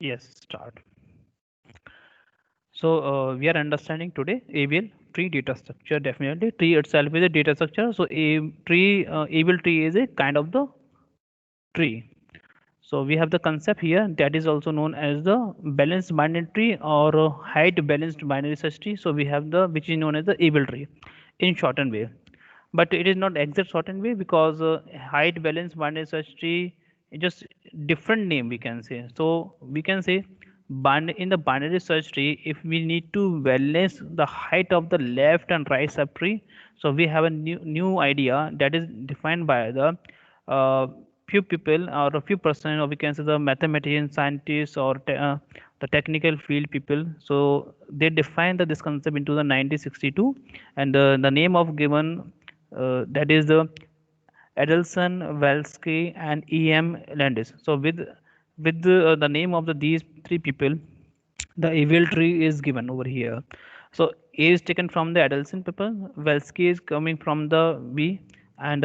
Yes, start. So we are understanding today AVL tree data structure. Definitely, tree itself is a data structure. So a tree, AVL tree is a kind of the tree. So we have the concept here that is also known as the balanced binary tree or height balanced binary search tree. So we have the which is known as the AVL tree in shortened way, but it is not exact shortened way because height balanced binary search tree is just different name we can say. So we can say in the binary search tree, if we need to balance the height of the left and right subtree, so we have a new idea that is defined by the uh, few people or a few person, or we can say the mathematician, scientists, or the technical field people. So they defined this concept into the 1962, and the name of given that is the Adelson, Velsky, and E.M. Landis. So with the name of these three people, the evil tree is given over here. So A is taken from the Adelson people, Velsky is coming from the V, and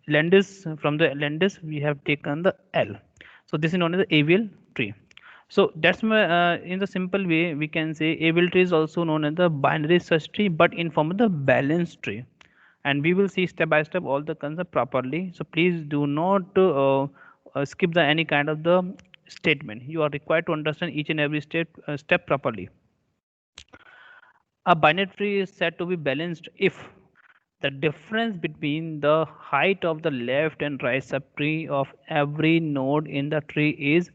Landis from the Landis we have taken the L. So this is known as the evil tree. So that's my in the simple way we can say evil tree is also known as the binary search tree, but in form of the balanced tree, and we will see step by step all the concept properly. So please do not skip the any kind of the statement. You are required to understand each and every step properly. A binary tree is said to be balanced if the difference between the height of the left and right subtree of every node in the tree is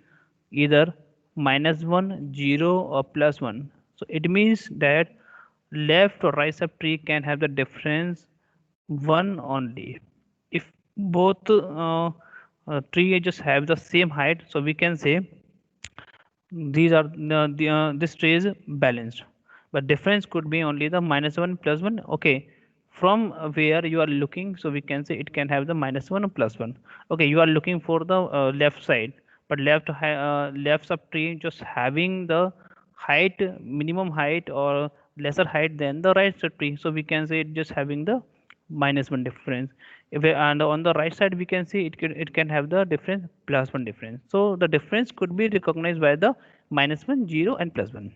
either -1, 0, or +1. So it means that left or right subtree can have the difference one only. If both tree just have the same height, so we can say these are this tree is balanced, but difference could be only the -1 +1. Okay, from where you are looking, so we can say it can have the -1 or +1. Okay, you are looking for the left side, but left subtree just having the height, minimum height or lesser height than the right subtree, so we can say it just having the -1 difference. And on the right side we can see it can have the difference +1 difference. So the difference could be recognized by the -1, 0, and +1.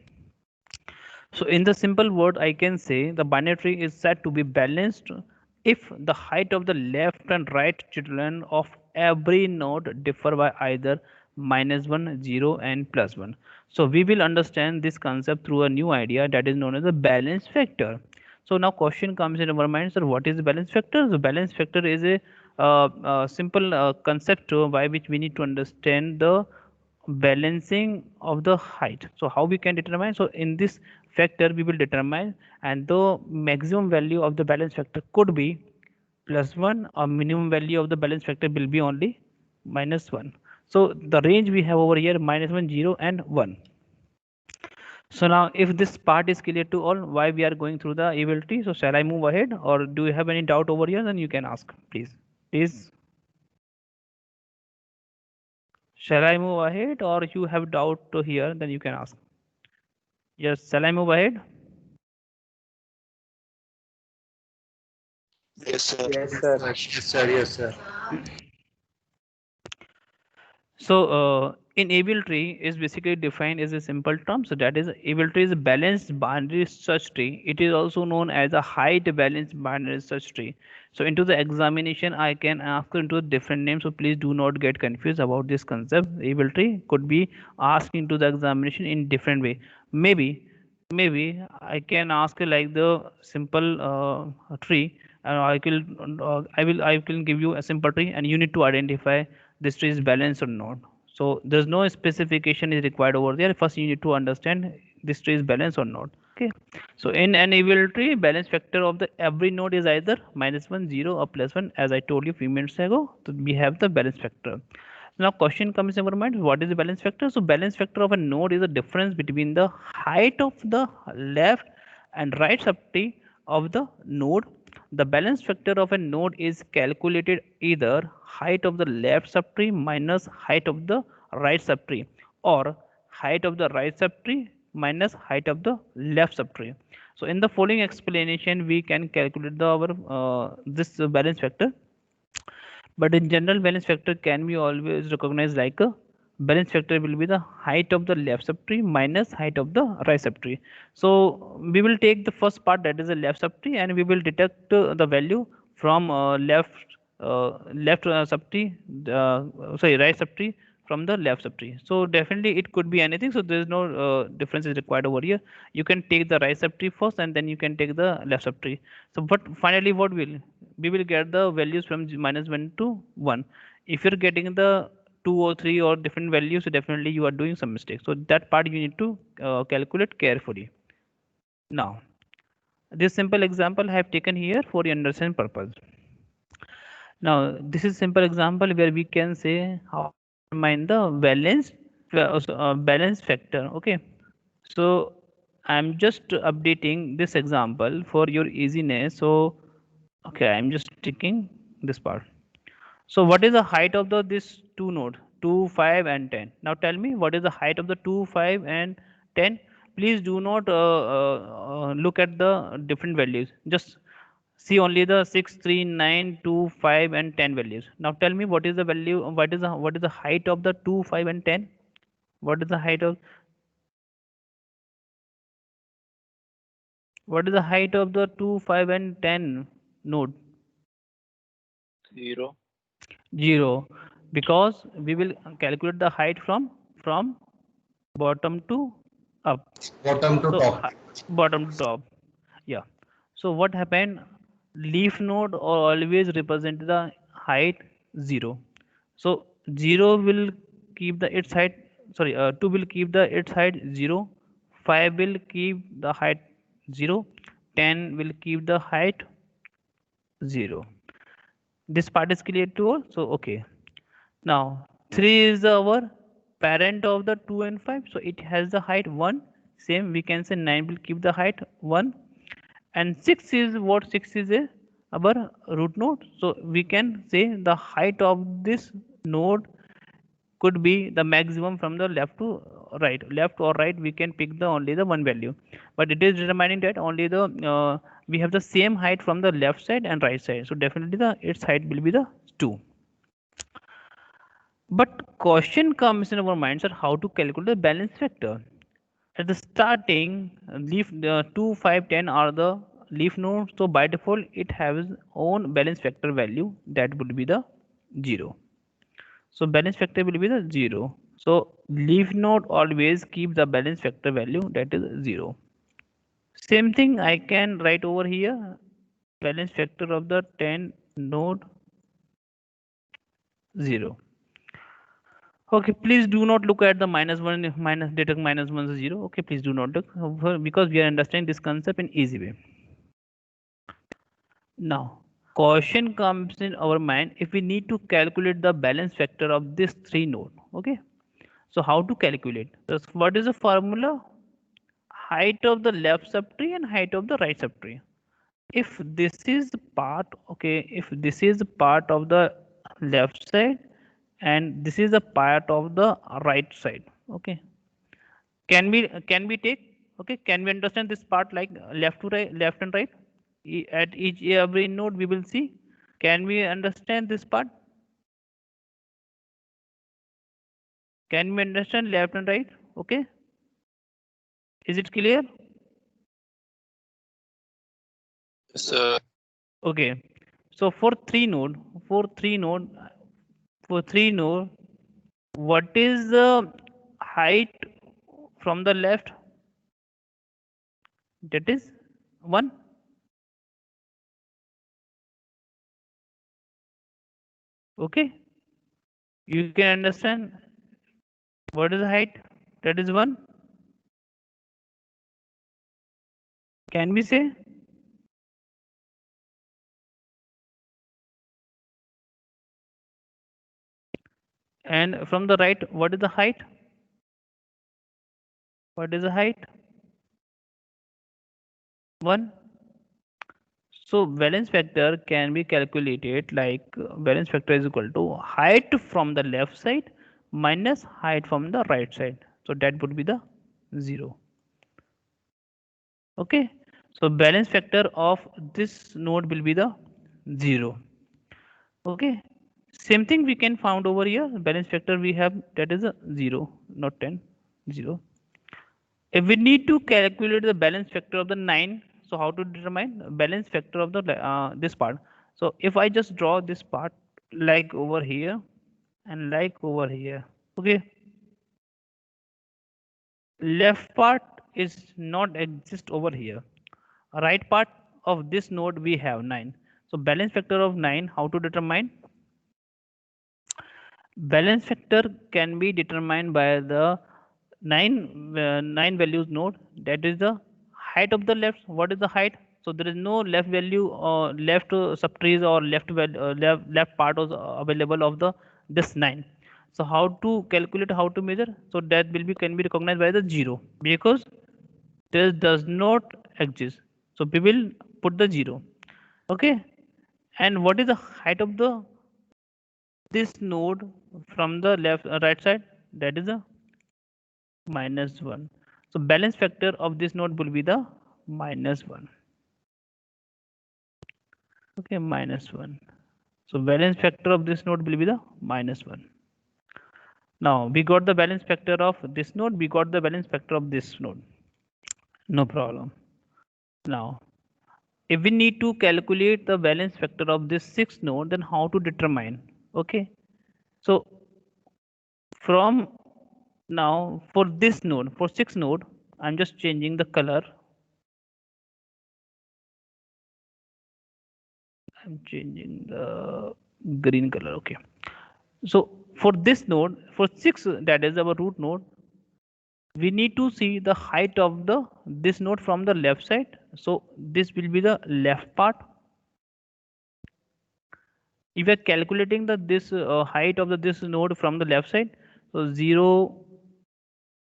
So in the simple word I can say the binary tree is said to be balanced if the height of the left and right children of every node differ by either -1, 0, and +1. So we will understand this concept through a new idea that is known as the balance factor. So now question comes in our mind, sir, what is the balance factor? The balance factor is a simple concept by which we need to understand the balancing of the height. So how we can determine? So in this factor we will determine, and the maximum value of the balance factor could be +1, or minimum value of the balance factor will be only -1. So the range we have over here -1, 0, and 1. So now if this part is clear to all why we are going through the ability, so shall I move ahead, or do you have any doubt over here? Then you can ask, please. Please. Shall I move ahead, or you have doubt to here? Then you can ask. Yes, shall I move ahead? Yes, sir. Yes, sir. Yes, sir. Yes, sir. So in able tree is basically defined as a simple term. So that is able tree is a balanced binary search tree. It is also known as a height balanced binary search tree. So into the examination, I can ask into different names. So please do not get confused about this concept. Able tree could be asked into the examination in different way. Maybe I can ask like the simple tree, and I will give you a simple tree, and you need to identify this tree is balanced or not. So there's no specification is required over there. First you need to understand this tree is balanced or not. Okay, so in an evil tree, balance factor of the every node is either -1, 0, or +1. As I told you a few minutes ago, so we have the balance factor. Now question comes in our mind, what is the balance factor? So balance factor of a node is the difference between the height of the left and right subtree of the node. The balance factor of a node is calculated either height of the left subtree minus height of the right subtree, or height of the right subtree minus height of the left subtree. So in the following explanation we can calculate our this balance factor, but in general balance factor can be always recognized like a balance factor will be the height of the left subtree minus height of the right subtree. So we will take the first part, that is the left subtree, and we will deduct the value from left subtree, sorry, right subtree from the left subtree. So definitely it could be anything, so there is no difference is required over here. You can take the right subtree first and then you can take the left subtree. So but finally what will we will get the values from -1 to 1. If you're getting the 2 or 3 or different values, so definitely you are doing some mistake, so that part you need to calculate carefully. Now this simple example I have taken here for your understanding purpose. Now this is simple example where we can say how to determine the balance factor. Okay, so I'm just updating this example for your easiness. So okay, I'm just taking this part. So what is the height of the this two node 2, 5 and 10? Now tell me what is the height of the 2, 5 and 10. Please do not look at the different values. Just see only the 6, 3, 9, 2, 5 and 10 values. Now tell me what is the value, what is the height of the 2, 5 and 10? What is the height of, what is the height of the 2, 5 and 10 node? 0. 0, because we will calculate the height from bottom to up. Bottom to So top. bottom to top. Yeah. So what happened? Leaf node always represent the height 0. So 0 will keep the its height. Sorry, 2 will keep the its height 0. 5 will keep the height 0. 10 will keep the height 0. This part is clear to all. So okay. Now 3 is our parent of the 2 and 5. So it has the height 1. Same we can say 9 will keep the height 1. And 6 is what? 6 is our root node. So we can say the height of this node could be the maximum from the left to right. Left or right we can pick the only the one value, but it is determining that only the we have the same height from the left side and right side. So definitely the its height will be the 2. But question comes in our minds that how to calculate the balance factor. At the starting, leaf the 2, 5, 10 are the leaf nodes. So by default, it has own balance factor value, that would be the 0. So balance factor will be the 0. So leaf node always keep the balance factor value, that is 0. Same thing I can write over here. Balance factor of the 10 node 0. Okay, please do not look at the -1 minus deduct -1 is 0. Okay, please do not look because we are understanding this concept in easy way. Now, question comes in our mind if we need to calculate the balance factor of this 3 node. Okay, so how to calculate? So what is the formula? Height of the left subtree and height of the right subtree. If this is part, okay, if this is part of the left side and this is a part of the right side, okay, can we take, okay, can we understand this part like left to right, left and right? At each every node we will see. Can we understand this part? Can we understand left and right? Okay, is it clear? Sir. Okay, so for three node, for three node, for three node, what is the height from the left? That is 1. Okay, you can understand what is the height, that is 1. Can we say? And from the right, what is the height? What is the height? 1. So balance factor can be calculated like balance factor is equal to height from the left side minus height from the right side. So that would be the 0. Okay. So balance factor of this node will be the 0. Okay. Same thing we can found over here. Balance factor we have, that is a 0, not 10, 0. If we need to calculate the balance factor of the 9, so how to determine balance factor of the this part? So if I just draw this part like over here and like over here, okay, left part is not exist over here. Right part of this node we have 9. So balance factor of 9, how to determine? Balance factor can be determined by the nine values node, that is the height of the left. What is the height? So there is no left value or left subtrees or left part was available of the this 9. So how to calculate, how to measure? So that will be can be recognized by the 0, because this does not exist. So we will put the 0. Okay. And what is the height of the this node from the left right side? That is a -1. So balance factor of this node will be the -1. Okay, -1. So balance factor of this node will be the -1. Now we got the balance factor of this node, we got the balance factor of this node. No problem. Now if we need to calculate the balance factor of this sixth node, then how to determine? Okay. So from now for this node, for sixth node, I'm just changing the color. I'm changing the green color. Okay. So for this node, for 6, that is our root node, we need to see the height of the this node from the left side. So this will be the left part. If we are calculating the this height of the this node from the left side, so 0,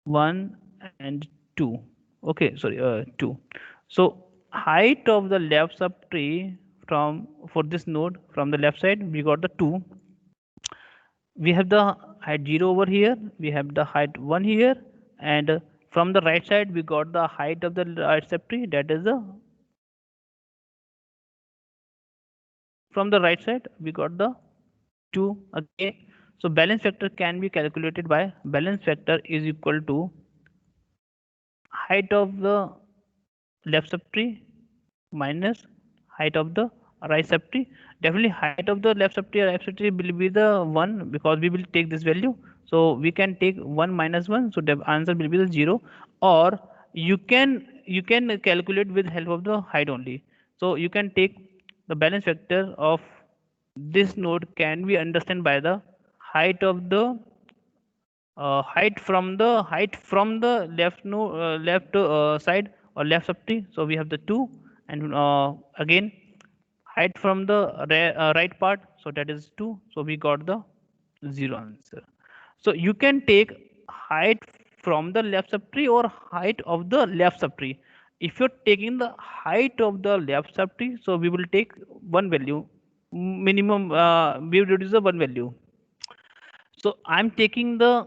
1 and 2. Okay, sorry, 2. So height of the left subtree from for this node from the left side, we got the 2. We have the height 0 over here, we have the height 1 here, and from the right side we got the height of the right subtree, that is the from the right side we got the 2 again. So balance factor can be calculated by balance factor is equal to height of the left subtree minus height of the right subtree. Definitely height of the left subtree or right subtree will be the 1, because we will take this value. So we can take 1 minus 1, so the answer will be the 0. Or you can calculate with help of the height only. So you can take the balance factor of this node can be understand by the height of the height from the left no left side or left subtree. So we have the 2, and again height from the right part, so that is 2. So we got the 0 answer. So you can take height from the left subtree or height of the left subtree. If you're taking the height of the left subtree, so we will take one value minimum, we will reduce the one value. So I'm taking the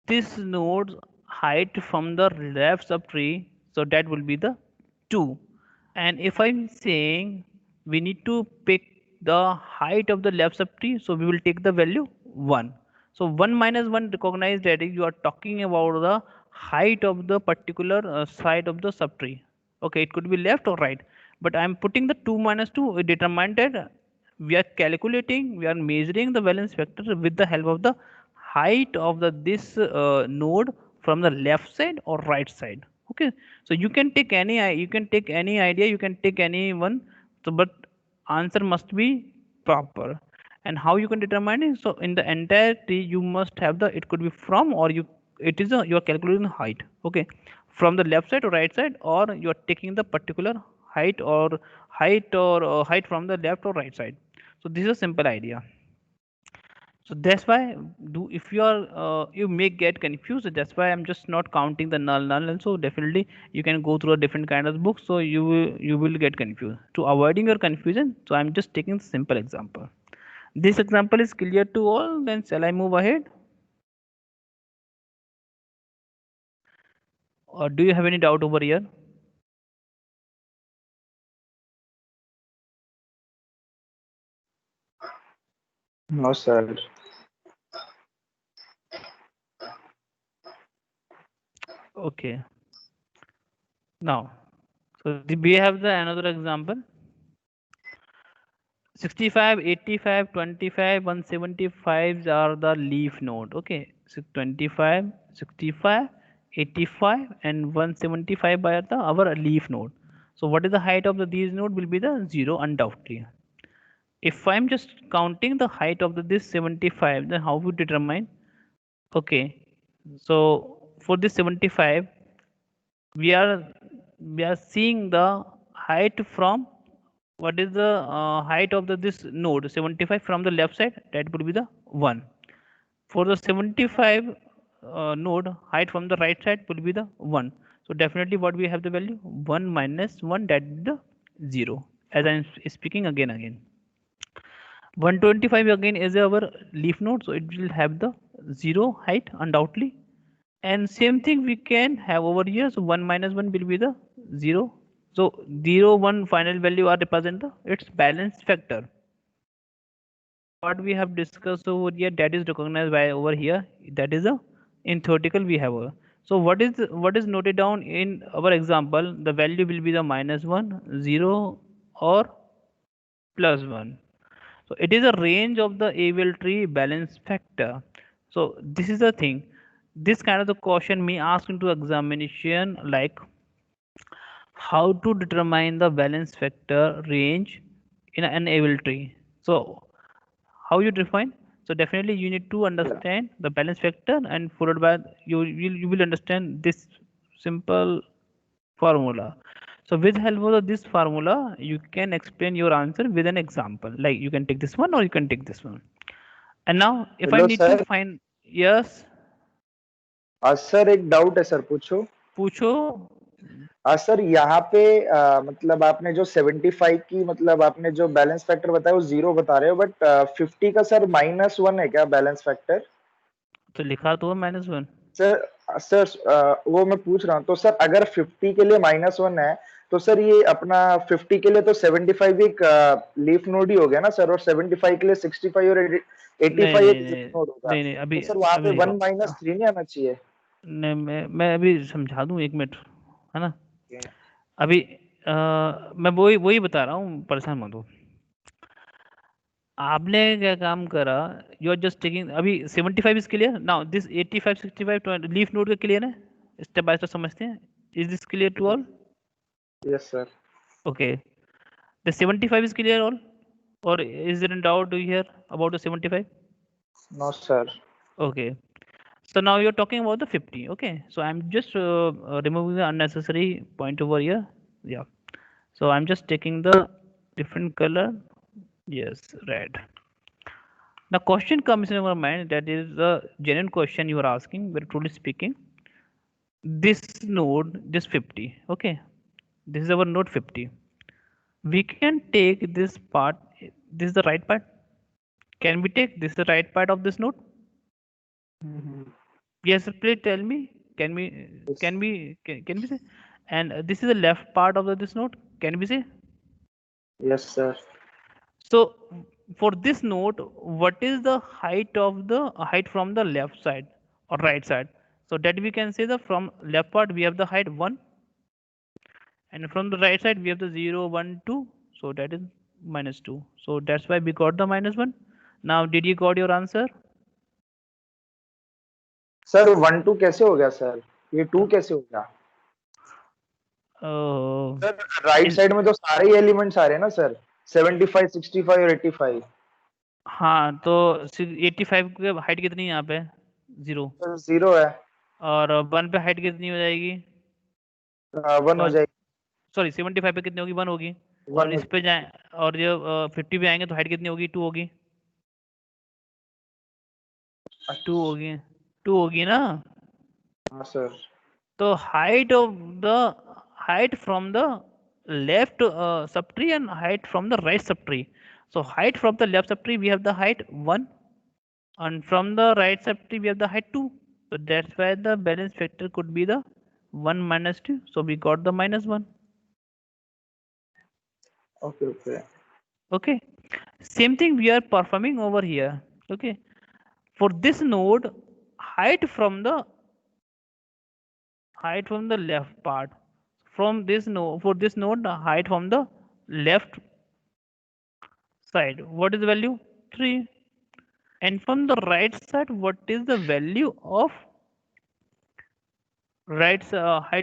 this node's height from the left subtree, so that will be the 2. And if I'm saying we need to pick the height of the left subtree, so we will take the value 1. So 1 minus 1 recognize that you are talking about the height of the particular side of the subtree. Okay, it could be left or right, but I'm putting the 2 minus 2 determined that we are calculating, we are measuring the valence vector with the help of the height of the this node from the left side or right side. Okay, so you can take any, you can take any idea, you can take any one. So but answer must be proper. And how you can determine it? So in the entirety you must have the, it could be from, or you, it is a, you are calculating the height. Okay, from the left side or right side, or you are taking the particular height or height from the left or right side. So this is a simple idea. So that's why do, if you are you may get confused, that's why I'm just not counting the null. And so definitely you can go through a different kind of book, so you will get confused. To avoiding your confusion, so I'm just taking simple example. This example is clear to all, then shall I move ahead, or do you have any doubt over here? No, sir. Okay. Now, so we have the another example. 65, 85, 25, 175 are the leaf node. Okay, so 25, 65, 85 and 175 are the our leaf node. So what is the height of these node will be the 0 undoubtedly. If I'm just counting the height of this 75, then how would determine? Okay, so for this 75, we are seeing the height from what is the height of this node 75 from the left side, that would be the 1. For the 75 node height from the right side will be the 1. So definitely what we have the value 1 minus 1, that is the 0, as I am speaking again. 125 again is our leaf node, so it will have the 0 height undoubtedly. And same thing we can have over here. So 1 minus 1 will be the 0. So 0, 1 final value are represent the its balance factor. What we have discussed over here, that is recognized by over here. That is a in theoretical we have a. So what is noted down in our example? The value will be the minus 1, 0 or plus 1. So it is a range of the Abel tree balance factor. So this is the thing. This kind of the question may ask into examination, like how to determine the balance factor range in an Abel tree. So how you define? So definitely you need to Yeah. understand the balance factor, and followed by you will understand this simple formula. So with help of this formula, you can explain your answer with an example. Like you can take this one or you can take this one. And now if I hello need to sir. find, yes, sir एक doubt है sir, पूछो. पूछो. Sir यहाँ पे मतलब आपने जो 75 की मतलब आपने जो बैलेंस फैक्टर बताया वो 0 बता रहे हो, बट 50 का सर -1 है क्या बैलेंस फैक्टर? तो लिखा तो -1. सर वो मैं पूछ रहा हूँ. तो सर अगर 50 के लिए -1 है, तो सर ये अपना 50 के लिए तो 75 भी एक लीफ नोड ही हो गया ना सर, और 75 के लिए 65 और 85 एक लीफ नोड होगा. नहीं तो अभी सर वहां पे अभी 1 - 3 नहीं आना चाहिए? नहीं, मैं अभी समझा दूं, 1 मिनट, है ना. अभी मैं वही बता रहा हूँ, परेशान मत हो. आपने क्या काम करा, यू आर जस्ट टेकिंग अभी 75 is clear now, this 85 65 leaf node का क्लियर है, स्टेप बाय स्टेप समझते हैं. Is this clear to all? Yes sir. Okay, the 75 is clear all, or is there any doubt here about the 75? No sir. Okay, so now you're talking about the 50. Okay, so I'm just removing the unnecessary point over here. Yeah, so I'm just taking the different color. Yes, red. The question comes in our mind, that is the genuine question you are asking, very truly speaking. This node, this 50, okay, this is our node 50. We can take this part, this is the right part. Can we take this the right part of this node? Yes, please tell me. Can we can we say? And this is the left part of this node. Can we say? Yes sir. So for this node, what is the height of the height from the left side or right side? So that we can say the from left part we have the height 1, and from the right side we have the 0, 1, 2. So that is -2. So that's why we got the -1. Now did you got your answer? Sir 1 2 कैसे हो गया sir? ये 2 कैसे हो गया? Sir right side में तो सारे ही एलिमेंट्स आ रहे हैं ना सर, 75 65 और 85. हाँ, तो 85 की हाइट कितनी है यहाँ पे? 0. सर 0 है. और 1 पे हाइट कितनी हो जाएगी? 1 हो जाएगी. सॉरी, 75 पे कितनी होगी? 1 होगी. 1 और हो इस पे जाए और जो 50 पे आएंगे तो हाइट कितनी होगी? 2 होगी. 2 होगी, 2 होगी ना. हाँ सर. तो height of the height from the left subtree and height from the right subtree. So height from the left subtree we have the height 1, and from the right subtree we have the height 2. So that's why the balance factor could be the 1 minus 2. So we got the -1. Okay okay. Okay. Same thing we are performing over here. Okay, for this node, height from the left part, from this node, for this node, the height from the left side, what is the value? 3. And from the right side, what is the value of height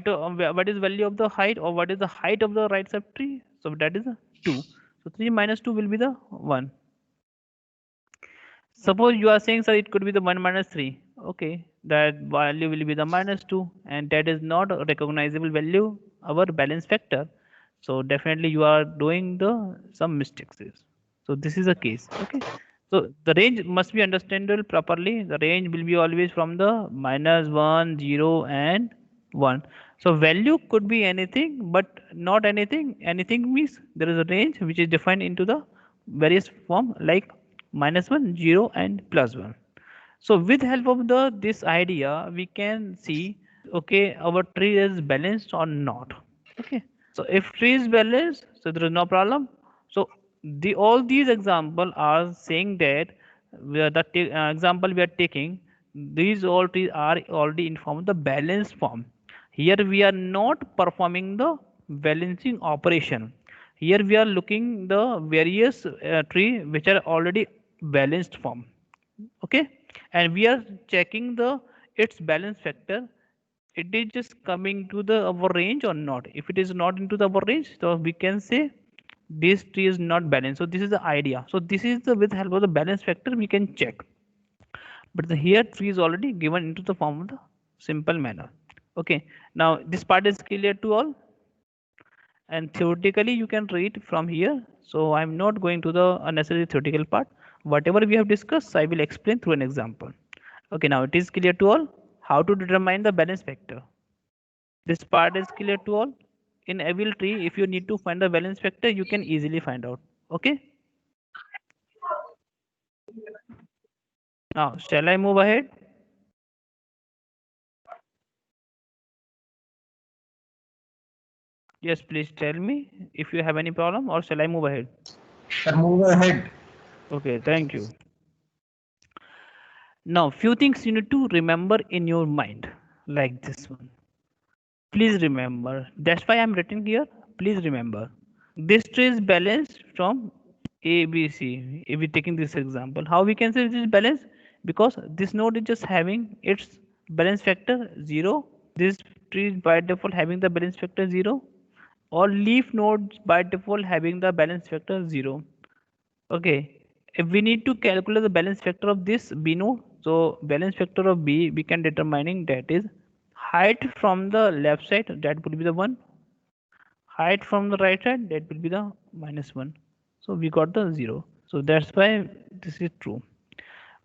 what is value of the height, or what is the height of the right side tree? So that is 2. So 3 minus 2 will be the 1. Suppose you are saying, sir, it could be the 1 minus 3. Okay, that value will be the minus 2, and that is not a recognizable value, our balance factor. So definitely you are doing the some mistakes. So this is a case. Okay. So the range must be understandable properly. The range will be always from the minus 1, 0, and 1. So value could be anything, but not anything. Anything means there is a range which is defined into the various form like minus 1, 0, and plus 1. So with help of the this idea, we can see, okay, our tree is balanced or not. Okay. So if tree is balanced, so there is no problem. So all these example are saying that example we are taking, these all trees are already informed the balanced form. Here we are not performing the balancing operation. Here we are looking the various tree which are already balanced form. Okay, and we are checking the its balance factor, it is just coming to the our range or not. If it is not into the our range, so we can say this tree is not balanced. So this is the idea. So this is the with help of the balance factor we can check. But the here tree is already given into the form of the simple manner. Okay, now this part is clear to all, and theoretically you can read from here. So I'm not going to the unnecessary theoretical part. Whatever we have discussed, I will explain through an example. Okay, now it is clear to all how to determine the balance factor. This part is clear to all. In every tree, if you need to find the balance factor, you can easily find out. Okay, now shall I move ahead? Yes, please tell me if you have any problem, or shall I move ahead? Sir, move ahead. Okay, thank you. Now, few things you need to remember in your mind, like this one. Please remember. That's why I'm written here. Please remember. This tree is balanced from A, B, C. If we're taking this example, how we can say it is balanced? Because this node is just having its balance factor 0. This tree is by default having the balance factor 0. All leaf nodes by default having the balance factor 0. Okay, if we need to calculate the balance factor of this B node, so balance factor of B, we can determining that is height from the left side, that would be the 1, height from the right side, that will be the minus 1. So we got the 0. So that's why this is true.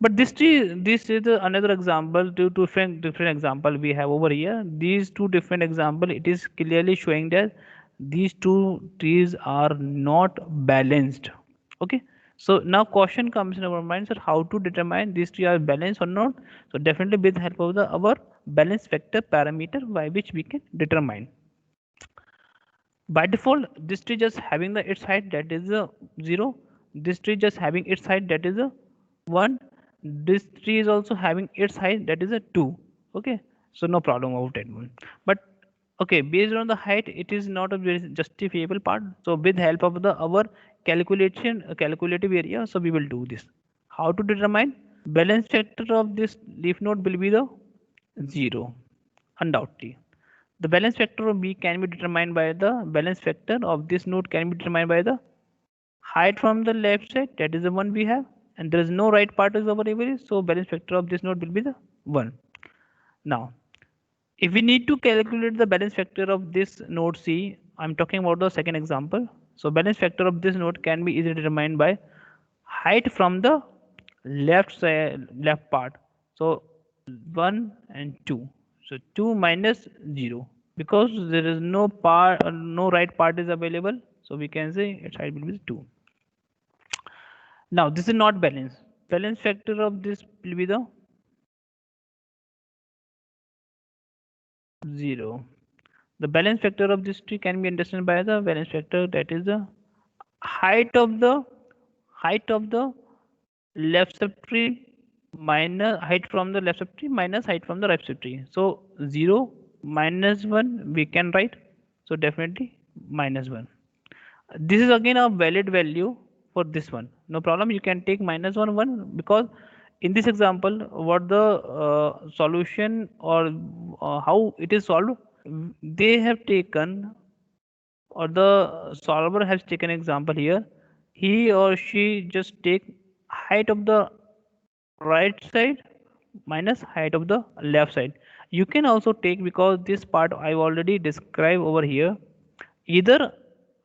But this is another example. Two different example we have over here. These two different example, it is clearly showing that these two trees are not balanced. Okay, so now question comes in our mind, sir, how to determine these trees are balanced or not? So definitely with help of the our balance factor parameter by which we can determine. By default, this tree just having the its height, that is a 0. This tree just having its height, that is a 1. This tree is also having its height, that is a 2. Okay, so no problem about that one. But okay, based on the height, it is not a very justifiable part. So with help of the our calculative area, so we will do this. How to determine balance factor of this leaf node will be the 0, undoubtedly. The balance factor of B can be determined by the balance factor of this node can be determined by the height from the left side, that is the one we have, and there is no right part is available, so balance factor of this node will be the 1. Now, if we need to calculate the balance factor of this node C, I'm talking about the second example. So balance factor of this node can be easily determined by height from the left side, left part. So 1 and 2. So 2 minus 0, because there is no part, no right part is available. So we can say its height will be 2. Now this is not balance. Balance factor of this will be the 0. The balance factor of this tree can be understood by the balance factor, that is the height of the height of the left subtree minus height from the left subtree minus height from the right subtree. So 0 minus 1 we can write, so definitely minus 1. This is again a valid value for this one, no problem, you can take minus 1 1, because in this example what the solution or how it is solved, they have taken, or the solver has taken example here, he or she just take height of the right side minus height of the left side. You can also take, because this part I already described over here, either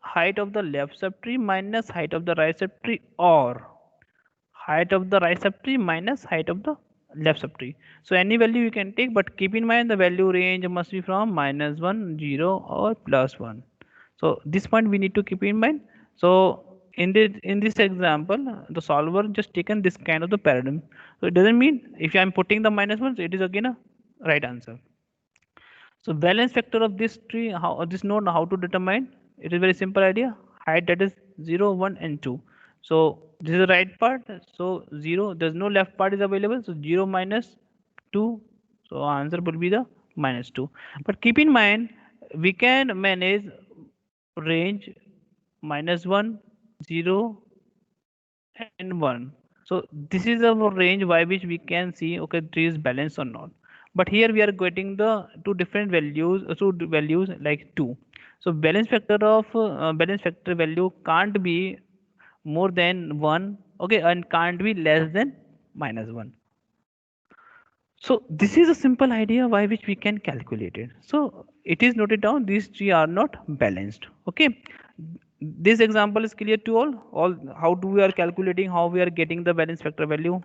height of the left subtree minus height of the right subtree, or height of the right subtree minus height of the left subtree. So any value you can take, but keep in mind the value range must be from minus 1 0 or plus 1. So this point we need to keep in mind. So in this example the solver just taken this kind of the paradigm, so it doesn't mean if I'm putting the minus 1, so it is again a right answer. So balance factor of this tree, how this node, how to determine? It is very simple idea. Height, that is 0, 1 and 2. So this is the right part. So 0, there's no left part is available. So 0 minus 2. So answer will be the minus 2. But keep in mind, we can manage range minus 1, 0 and 1. So this is a range by which we can see, okay, tree is balanced or not. But here we are getting the two different values, two values like 2. So balance factor of balance factor value can't be more than 1, okay, and can't be less than minus 1. So this is a simple idea by which we can calculate it. So it is noted down, these three are not balanced. Okay. This example is clear to all how do we are calculating, how we are getting the balance factor value.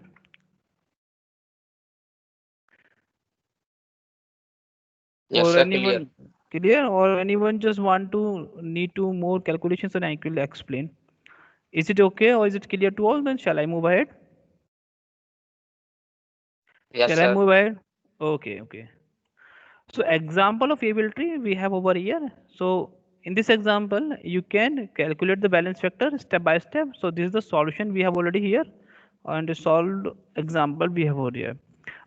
Yes, Or sir, anyone clear, or anyone just want to need to more calculations, and I will explain. Is it okay or is it clear to all? Then shall I move ahead? Yes, Shall I sir. move ahead? Okay, okay. So example of able tree we have over here. So in this example, you can calculate the balance factor step by step. So this is the solution we have already here, and the solved example we have over here.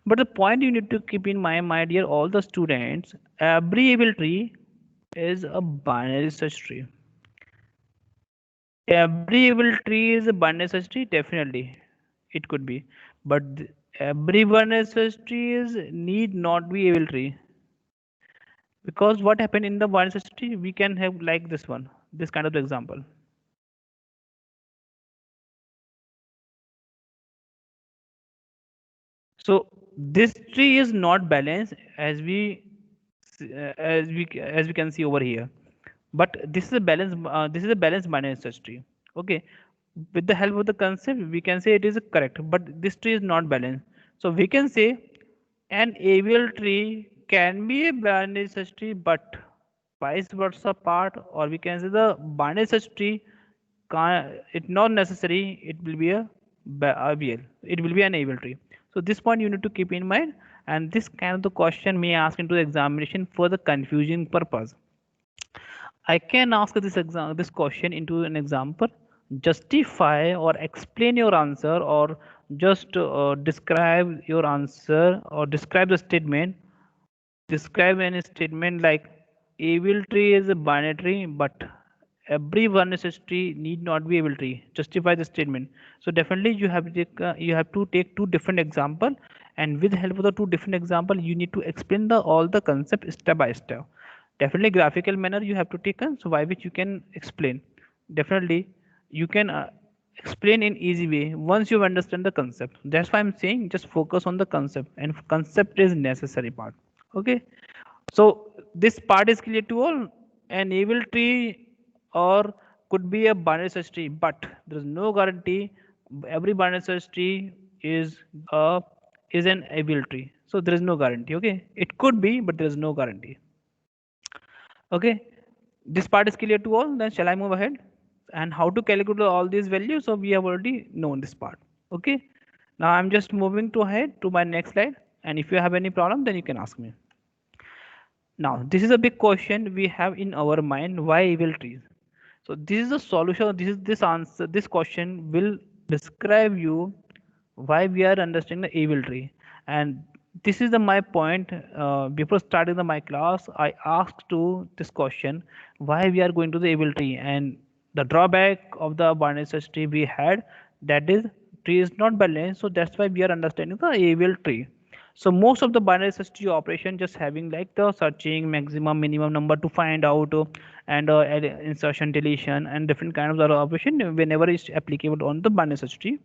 But the point you need to keep in mind, my dear, all the students, every able tree is a binary search tree. Every able tree is a binary search tree, definitely it could be, but every binary search tree is need not be able tree. Because what happened in the binary search tree, we can have like this one, this kind of example. So this tree is not balanced as we can see over here, but this is a balanced binary search tree. Okay, with the help of the concept we can say it is correct, but this tree is not balanced. So we can say an AVL tree can be a binary search tree, but vice versa part, or we can say the binary search tree it not necessary it will be a AVL, it will be an AVL tree. So this point you need to keep in mind, and this kind of the question may ask into the examination for the confusion purpose. I can ask this question into an example, justify or explain your answer, or just describe your answer, or describe the statement. Describe any statement like evil tree is a binary tree, but every one tree need not be able tree. Justify the statement. So definitely you have to take two different example, and with the help of the two different example, you need to explain the all the concept step by step. Definitely graphical manner you have to take, so by which you can explain. Definitely you can explain in easy way once you understand the concept. That's why I'm saying just focus on the concept, and concept is necessary part. Okay, so this part is clear to all. An evil tree or could be a binary search tree, but there is no guarantee every binary search tree uh is an evil tree. So there is no guarantee. Okay, it could be, but there is no guarantee. Okay, this part is clear to all. Then shall I move ahead? And how to calculate all these values, so we have already known this part. Okay, now I'm just moving to ahead to my next slide, and if you have any problem then you can ask me. Now this is a big question we have in our mind, why evil trees? So this is the solution, this is this answer, this question will describe you why we are understanding the evil tree. And this is the my point. Before starting the my class, I asked to this question, why we are going to the evil tree. And the drawback of the binary search tree we had, that is tree is not balanced, so that's why we are understanding the evil tree. So most of the binary search tree operation just having like the searching maximum minimum number to find out, and insertion deletion and different kind of other operation whenever it's applicable on the binary search tree.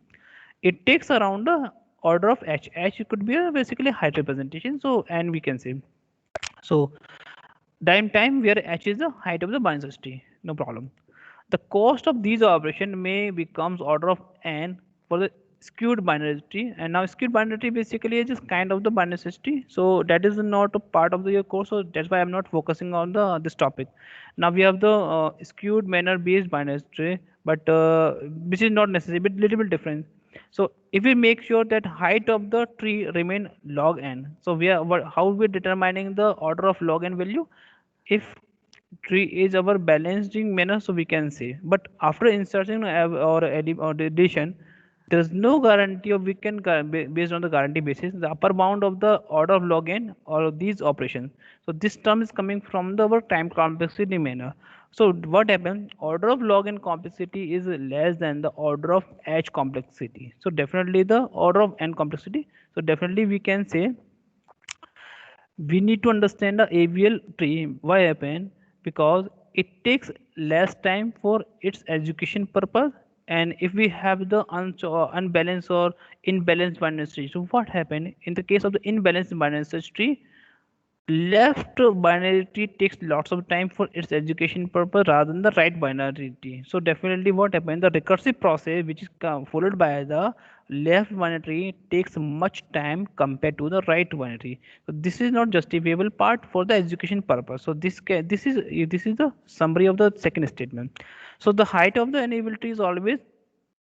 It takes around the order of h. H could be a basically height representation. So and we can say, so time where h is the height of the binary search tree, no problem. The cost of these operation may becomes order of n for the skewed binary tree. And now skewed binary tree basically is just kind of the binary search tree. So that is not a part of the your course. So that's why I'm not focusing on the this topic. Now we have the skewed manner based binary tree, but which is not necessary, but little bit different. So if we make sure that height of the tree remain log n, so we are how we determining the order of log n value. If tree is our balancing manner, so we can say, but after insertion or addition, there is no guarantee of we can based on the guarantee basis the upper bound of the order of log n or these operations. So this term is coming from the our time complexity manner. So what happens, order of log n complexity is less than the order of h complexity, so definitely the order of n complexity. So definitely we can say we need to understand the AVL tree. Why happen? Because it takes less time for its education purpose. And if we have the unbalanced or imbalanced binary tree, so what happened in the case of the imbalanced binary tree? Left binary tree takes lots of time for its education purpose rather than the right binary tree. So definitely what happened, the recursive process which is followed by the left binary tree takes much time compared to the right binary tree. So this is not justifiable part for the education purpose. So this is the summary of the second statement. So the height of the enable tree is always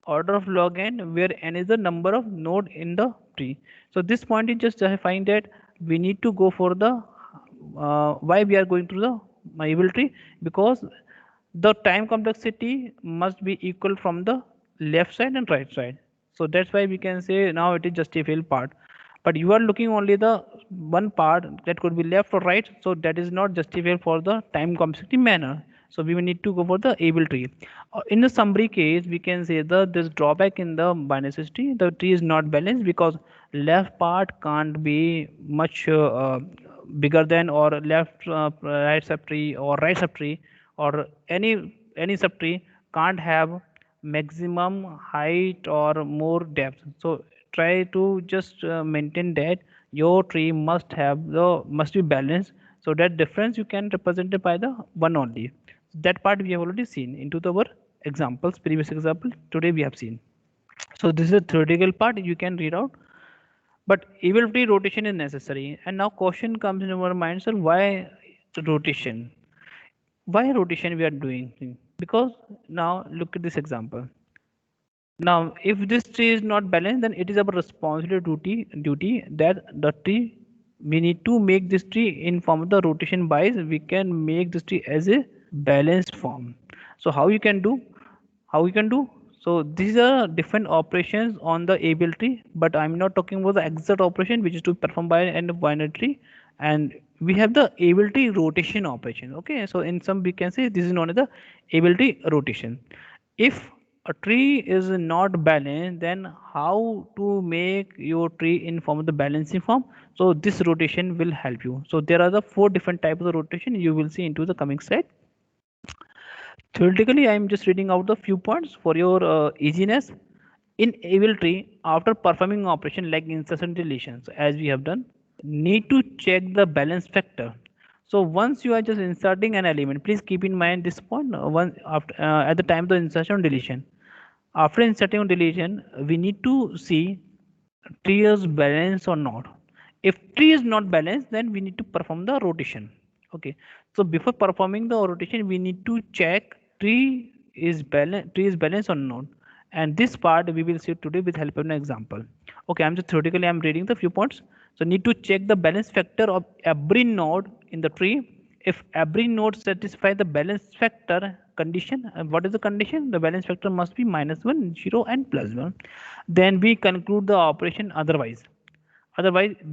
order of log n, where n is the number of node in the tree. So this point is just justifying that we need to go for the why we are going to the able tree, because the time complexity must be equal from the left side and right side. So that's why we can say now it is justifiable part, but you are looking only the one part that could be left or right, so that is not justifiable for the time complexity manner. So we will need to go for the able tree. In the summary case, we can say that this drawback in the binary tree, the tree is not balanced because left part can't be much bigger than, or left right subtree or right subtree, or any subtree can't have maximum height or more depth. So try to just maintain that your tree must be balanced, so that difference you can represent it by the one only. That part we have already seen into our examples, previous example. Today we have seen. So this is a theoretical part you can read out, but evil tree rotation is necessary. And now question comes in our mind, sir, why rotation? Why rotation we are doing? Because now look at this example. Now, if this tree is not balanced, then it is our responsibility duty that the tree, we need to make this tree in form of the rotation bias. We can make this tree as a balanced form. So how you can do? How you can do? So these are different operations on the able tree, but I'm not talking about the exact operation which is to perform by an binary tree. And we have the able tree rotation operation. Okay, so in some we can say this is known as the able tree rotation. If a tree is not balanced, then how to make your tree in form of the balancing form? So this rotation will help you. So there are the 4 different types of rotation you will see into the coming slide. Theoretically, I am just reading out the few points for your easiness. In able tree, after performing operation like insertion deletions, as we have done, need to check the balance factor. So once you are just inserting an element, please keep in mind this point. One after at the time of the insertion or deletion, after inserting or deletion, we need to see tree is balanced or not. If tree is not balanced, then we need to perform the rotation. Okay, so before performing the rotation, we need to check tree is balanced or not. And this part we will see today with help of an example. Okay, I'm just theoretically I'm reading the few points. So need to check the balance factor of every node in the tree if every node satisfies the balance factor condition. What is the condition? The balance factor must be -1, 0 and +1. Then we conclude the operation otherwise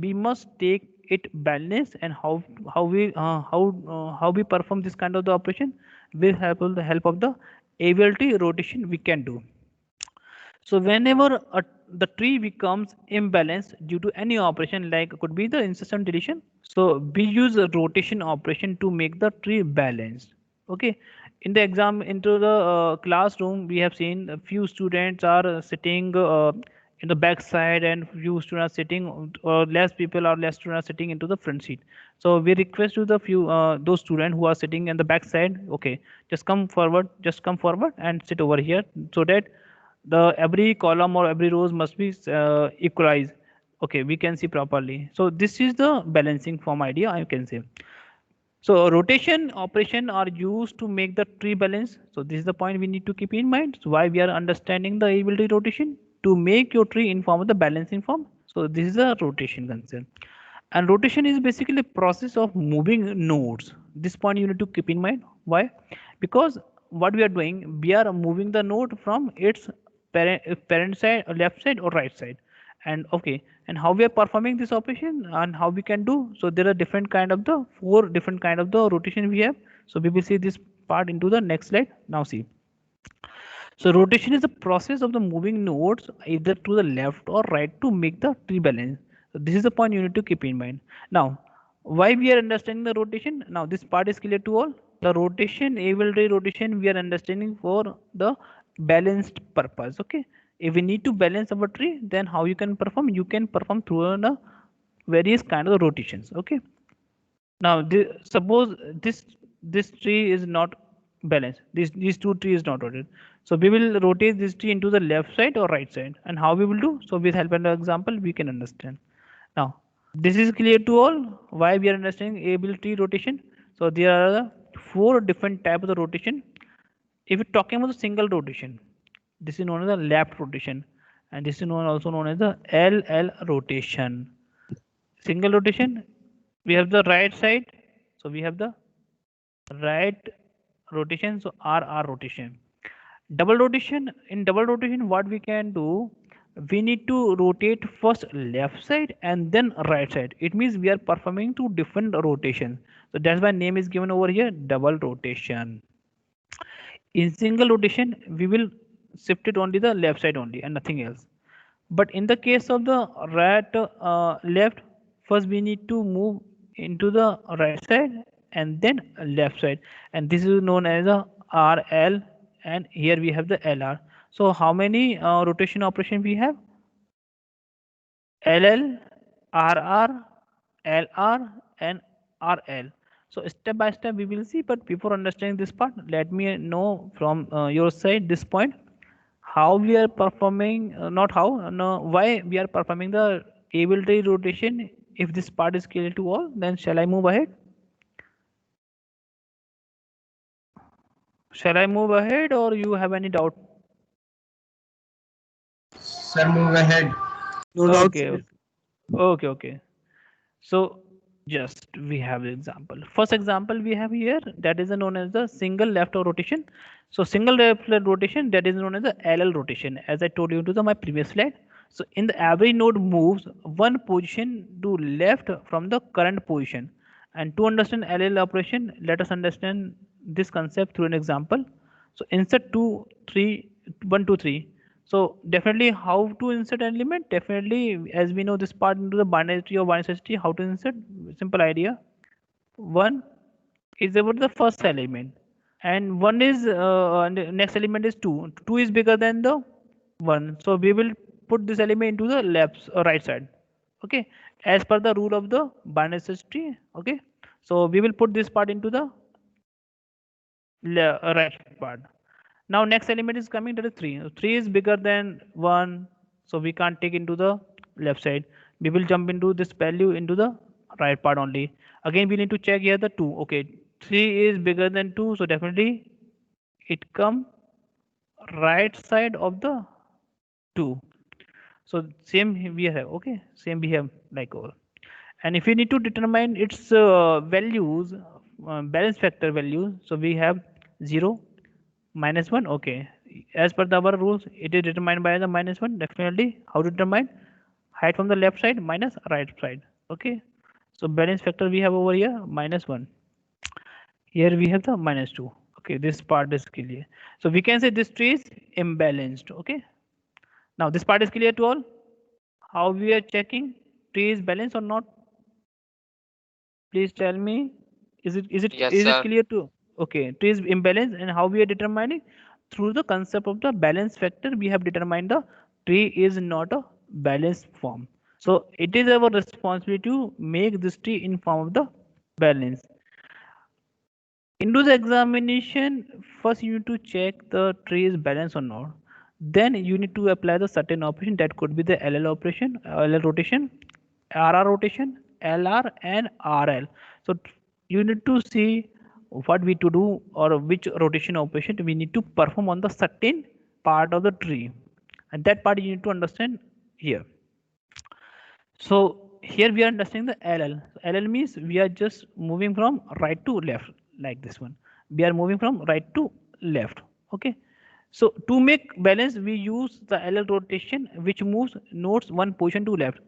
we must take it balanced. And how we perform this kind of the operation with the help of the ability rotation we can do. So whenever the tree becomes imbalanced due to any operation, like could be the insertion deletion, so we use a rotation operation to make the tree balanced. Okay, in the exam into the classroom, we have seen a few students are sitting in the back side, and few students are sitting, or less people or less students are sitting into the front seat. So we request to the few those students who are sitting in the back side, okay, just come forward and sit over here, so that the every column or every rows must be equalized. Okay, we can see properly. So this is the balancing form idea, I can say. So rotation operation are used to make the tree balance. So this is the point we need to keep in mind. So why we are understanding the ability rotation to make your tree in form of the balancing form. So this is the rotation concept. And rotation is basically a process of moving nodes. This point you need to keep in mind. Why? Because what we are doing, we are moving the node from its parent side, left side or right side. And okay, and how we are performing this operation and how we can do. So there are different kind of the 4 different kind of the rotation we have. So we will see this part into the next slide. Now see. So rotation is the process of the moving nodes either to the left or right to make the tree balance. So this is the point you need to keep in mind. Now, why we are understanding the rotation? Now this part is clear to all. The rotation, ability rotation, we are understanding for the balanced purpose. Okay. If we need to balance our tree, then how you can perform? You can perform through the various kind of rotations. Okay. Now suppose this tree is not balanced, these two trees is not rotated, so we will rotate this tree into the left side or right side. And how we will do? So with help of an example we can understand. Now this is clear to all why we are understanding ability rotation. So there are the 4 different types of the rotation. If you're talking about the single rotation, this is known as the lap rotation, and this is also known as the LL rotation. Single rotation, we have the right side, so we have the right rotation, so RR rotation. Double rotation, in double rotation what we can do, we need to rotate first left side and then right side. It means we are performing 2 different rotations, so that's why name is given over here, double rotation. In single rotation we will shift it only the left side only and nothing else. But in the case of the right left, first we need to move into the right side and then left side, and this is known as a RL, and here we have the LR. So how many rotation operation we have? LL, RR, LR and RL. So step by step we will see, but before understanding this part, let me know from your side this point, how we are performing, not how, no, why we are performing the ability rotation. If this part is clear to all, then shall I move ahead? Shall I move ahead or you have any doubt? Sir, move ahead. No doubt. Okay, okay. So just we have the example. First example we have here, that is known as the single left rotation. So single left rotation, that is known as the LL rotation, as I told you to the my previous slide. So in the every node moves one position to left from the current position. And to understand LL operation, let us understand this concept through an example. So insert 2 3 1 2 3. So definitely how to insert an element, definitely as we know this part into the binary tree or binary search tree, how to insert, simple idea. 1 is about the first element, and 1 is next element is 2. 2 is bigger than the 1, so we will put this element into the left or right side. Okay, as per the rule of the binary search tree. Okay, so we will put this part into the right part. Now next element is coming, that is 3. 3 is bigger than 1, so we can't take into the left side. We will jump into this value into the right part only. Again we need to check here the 2. Okay, 3 is bigger than 2, so definitely it come right side of the 2. So same we have, okay, same we have like over. And if you need to determine its values, balance factor value. So we have 0, -1. Okay, as per our rules, it is determined by the -1. Definitely, how to determine? Height from the left side minus right side. Okay, so balance factor we have over here -1. Here we have the -2. Okay, this part is clear. So we can say this tree is imbalanced. Okay, now this part is clear to all. How we are checking tree is balanced or not? Please tell me. Yes, Is it sir. clear to? Okay, tree is imbalanced, and how we are determining? Through the concept of the balance factor, we have determined the tree is not a balanced form. So it is our responsibility to make this tree in form of the balance. Into the examination, first you need to check the tree is balanced or not. Then you need to apply the certain operation that could be the LL operation, LL rotation, RR rotation, LR and RL. So you need to see what we to do or which rotation operation we need to perform on the certain part of the tree, and that part you need to understand here. So here we are understanding the LL. LL means we are just moving from right to left, like this one. We are moving from right to left. Okay. So to make balance, we use the LL rotation, which moves nodes one position to left.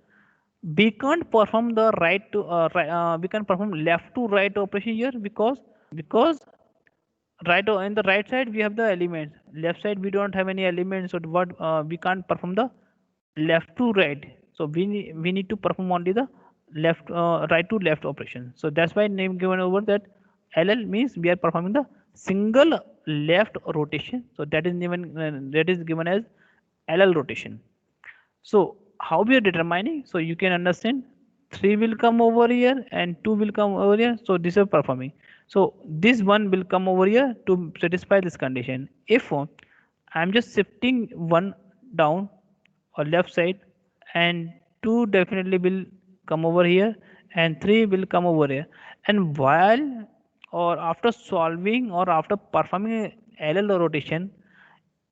We can't perform the right to we can perform left to right operation here because right in the right side we have the elements, left side we don't have any elements, so what we can't perform the left to right. So we need to perform only the left right to left operation. So that's why name given over that LL means we are performing the single left rotation. So that is given as LL rotation. So how we are determining? So you can understand 3 will come over here and 2 will come over here. So this is performing. So this one will come over here to satisfy this condition. If I'm just shifting one down or left side, and 2 definitely will come over here and 3 will come over here. And while or after solving or after performing LL rotation,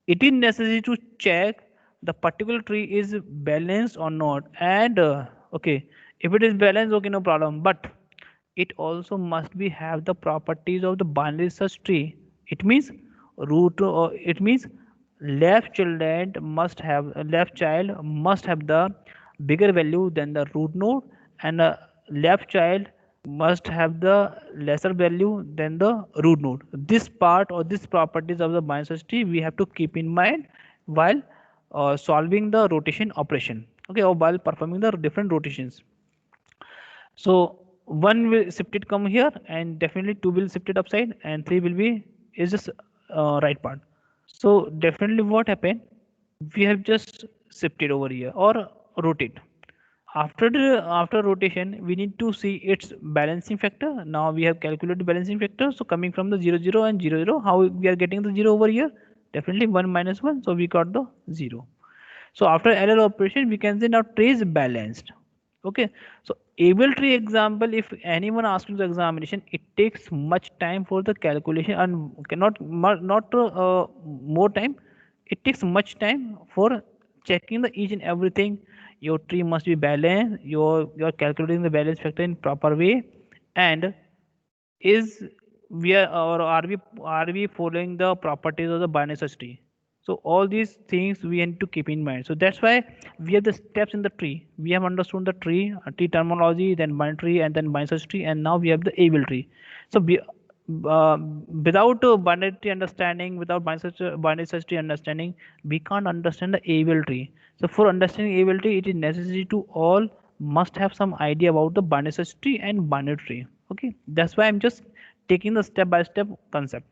it is necessary to check the particular tree is balanced or not. And okay, if it is balanced, okay, no problem, but it also must be have the properties of the binary search tree. It means it means left child must have the bigger value than the root node, and left child must have the lesser value than the root node. This part or this properties of the binary search tree we have to keep in mind while solving the rotation operation, okay, or while performing the different rotations. So one will shifted come here, and definitely 2 will shifted upside, and 3 will be is just right part. So definitely what happened? We have just shifted over here or rotate. After rotation, we need to see its balancing factor. Now we have calculated balancing factor. So coming from the 0 0 and 0 0, how we are getting the 0 over here? Definitely 1 minus 1. So we got the 0. So after LL operation, we can say now tree is balanced. Okay. So able tree example, if anyone asks in the examination, it takes much time for the calculation and cannot not more time. It takes much time for checking the each and everything. Your tree must be balanced. You're calculating the balance factor in proper way, and is we are or are we following the properties of the binary search tree? So all these things we need to keep in mind. So that's why we have the steps in the tree. We have understood the tree terminology, then binary tree, and then binary search tree, and now we have the able tree. So without binary tree understanding, without binary search tree understanding, we can't understand the able tree. So for understanding able tree, it is necessary to all must have some idea about the binary search tree and binary tree. Okay, that's why I'm just taking the step by step concept.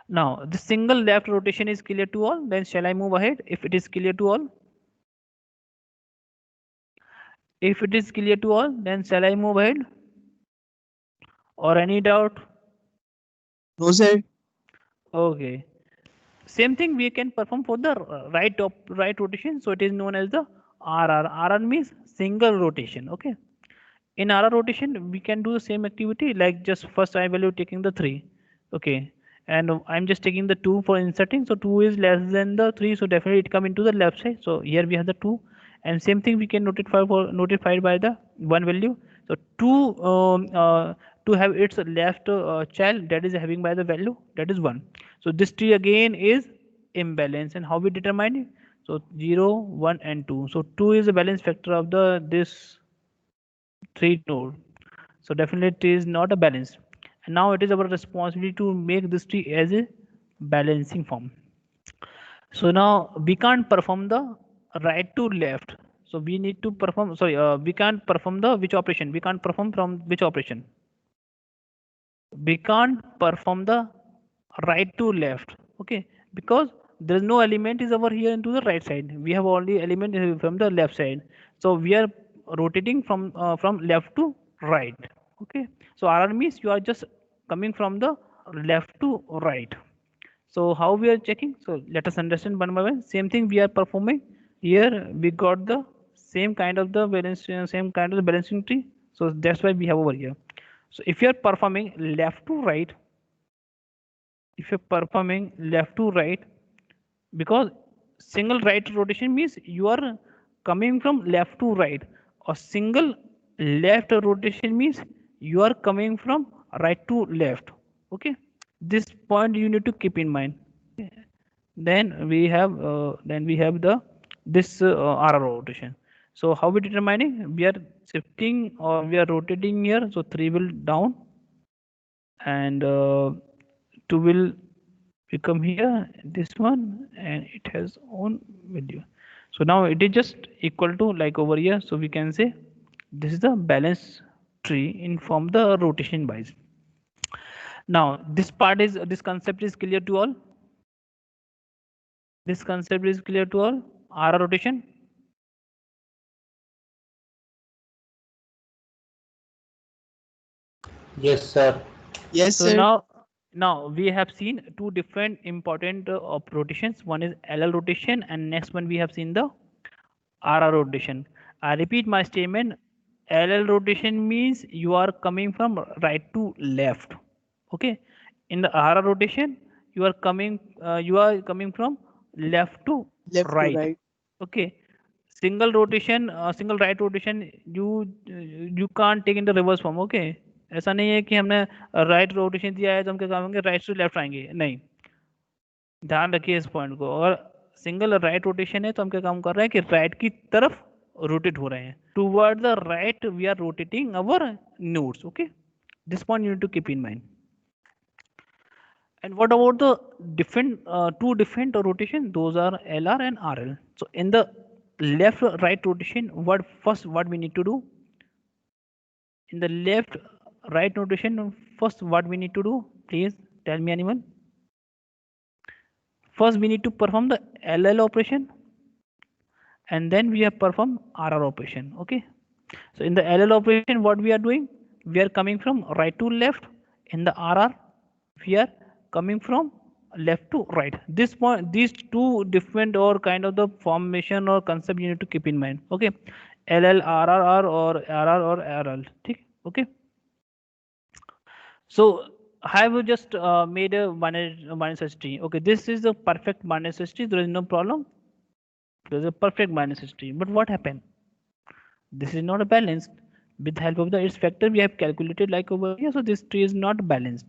Now the single left rotation is clear to all. Then shall I move ahead? If it is clear to all, if it is clear to all, then shall I move ahead? Or any doubt? No, sir. Okay. Same thing we can perform for the right rotation. So it is known as the RR. RR means single rotation. Okay. In RR rotation, we can do the same activity like just first I value taking the 3. Okay. And I'm just taking the 2 for inserting. So 2 is less than the 3. So definitely it come into the left side. So here we have the 2. And same thing we can notify by the one value. So 2 to have its left child that is having by the value that is 1. So this tree again is imbalance, and how we determine it? So 0, 1 and 2. So 2 is the balance factor of the this 3 node. So definitely it is not a balance. And now it is our responsibility to make this tree as a balancing form. So now we can't perform the right to left. So we need to perform, sorry, we can't perform the which operation? We can't perform from which operation? We can't perform the right to left. Okay, because there is no element is over here into the right side. We have only element from the left side. So we are rotating from left to right. Okay, so RR means you are just coming from the left to right. So how we are checking? So let us understand one by one. Same thing we are performing here. We got the same kind of the balance, same kind of the balancing tree. So that's why we have over here. So if you are performing left to right, if you're performing left to right, because single right rotation means you are coming from left to right, or single left rotation means you are coming from right to left. Okay, this point you need to keep in mind. Then we have the this RR rotation. So how we determining? We are shifting or we are rotating here. So 3 will down, and 2 will become here, this one, and it has own value. So now it is just equal to like over here. So we can say this is the balance tree in form the rotation wise. Now this concept is clear to all. This concept is clear to all. RR rotation. Yes, sir. Yes, So sir. now we have seen two different important of rotations. One is LL rotation, and next one we have seen the RR rotation. I repeat my statement. LL rotation means you are coming from right to left. Okay. In the RR rotation, you are coming from left to Left to right. right. Okay. Single rotation, single right rotation, you can't take in the reverse form. Okay. ऐसा नहीं है कि हमने right rotation दिया है तो हम क्या करेंगे, राइट से लेफ्ट आएंगे, नहीं. ध्यान रखिए इस पॉइंट को. और सिंगल राइट रोटेशन है तो हम क्या काम कर रहे हैं कि राइट की तरफ रोटेट हो रहे हैं. Toward the right we are rotating our nodes. Okay, this point you need to keep in mind. And what about the two different rotation? Those are LR and RL. So in the left right rotation, what we need to do? In the left right rotation, first what we need to do? Please tell me, anyone. First we need to perform the LL operation, and then we have perform RR operation. Okay, so in the LL operation what we are doing, we are coming from right to left. In the RR we are coming from left to right. This point, these two different or kind of the formation or concept you need to keep in mind. Okay, LL RR or RR or RL. Okay, so I have just made a minus HT. Okay, this is a perfect minus HT. There is no problem. There is a perfect minus HT. But what happened? This is not a balanced. With the help of the its factor, we have calculated like over here. So this tree is not balanced.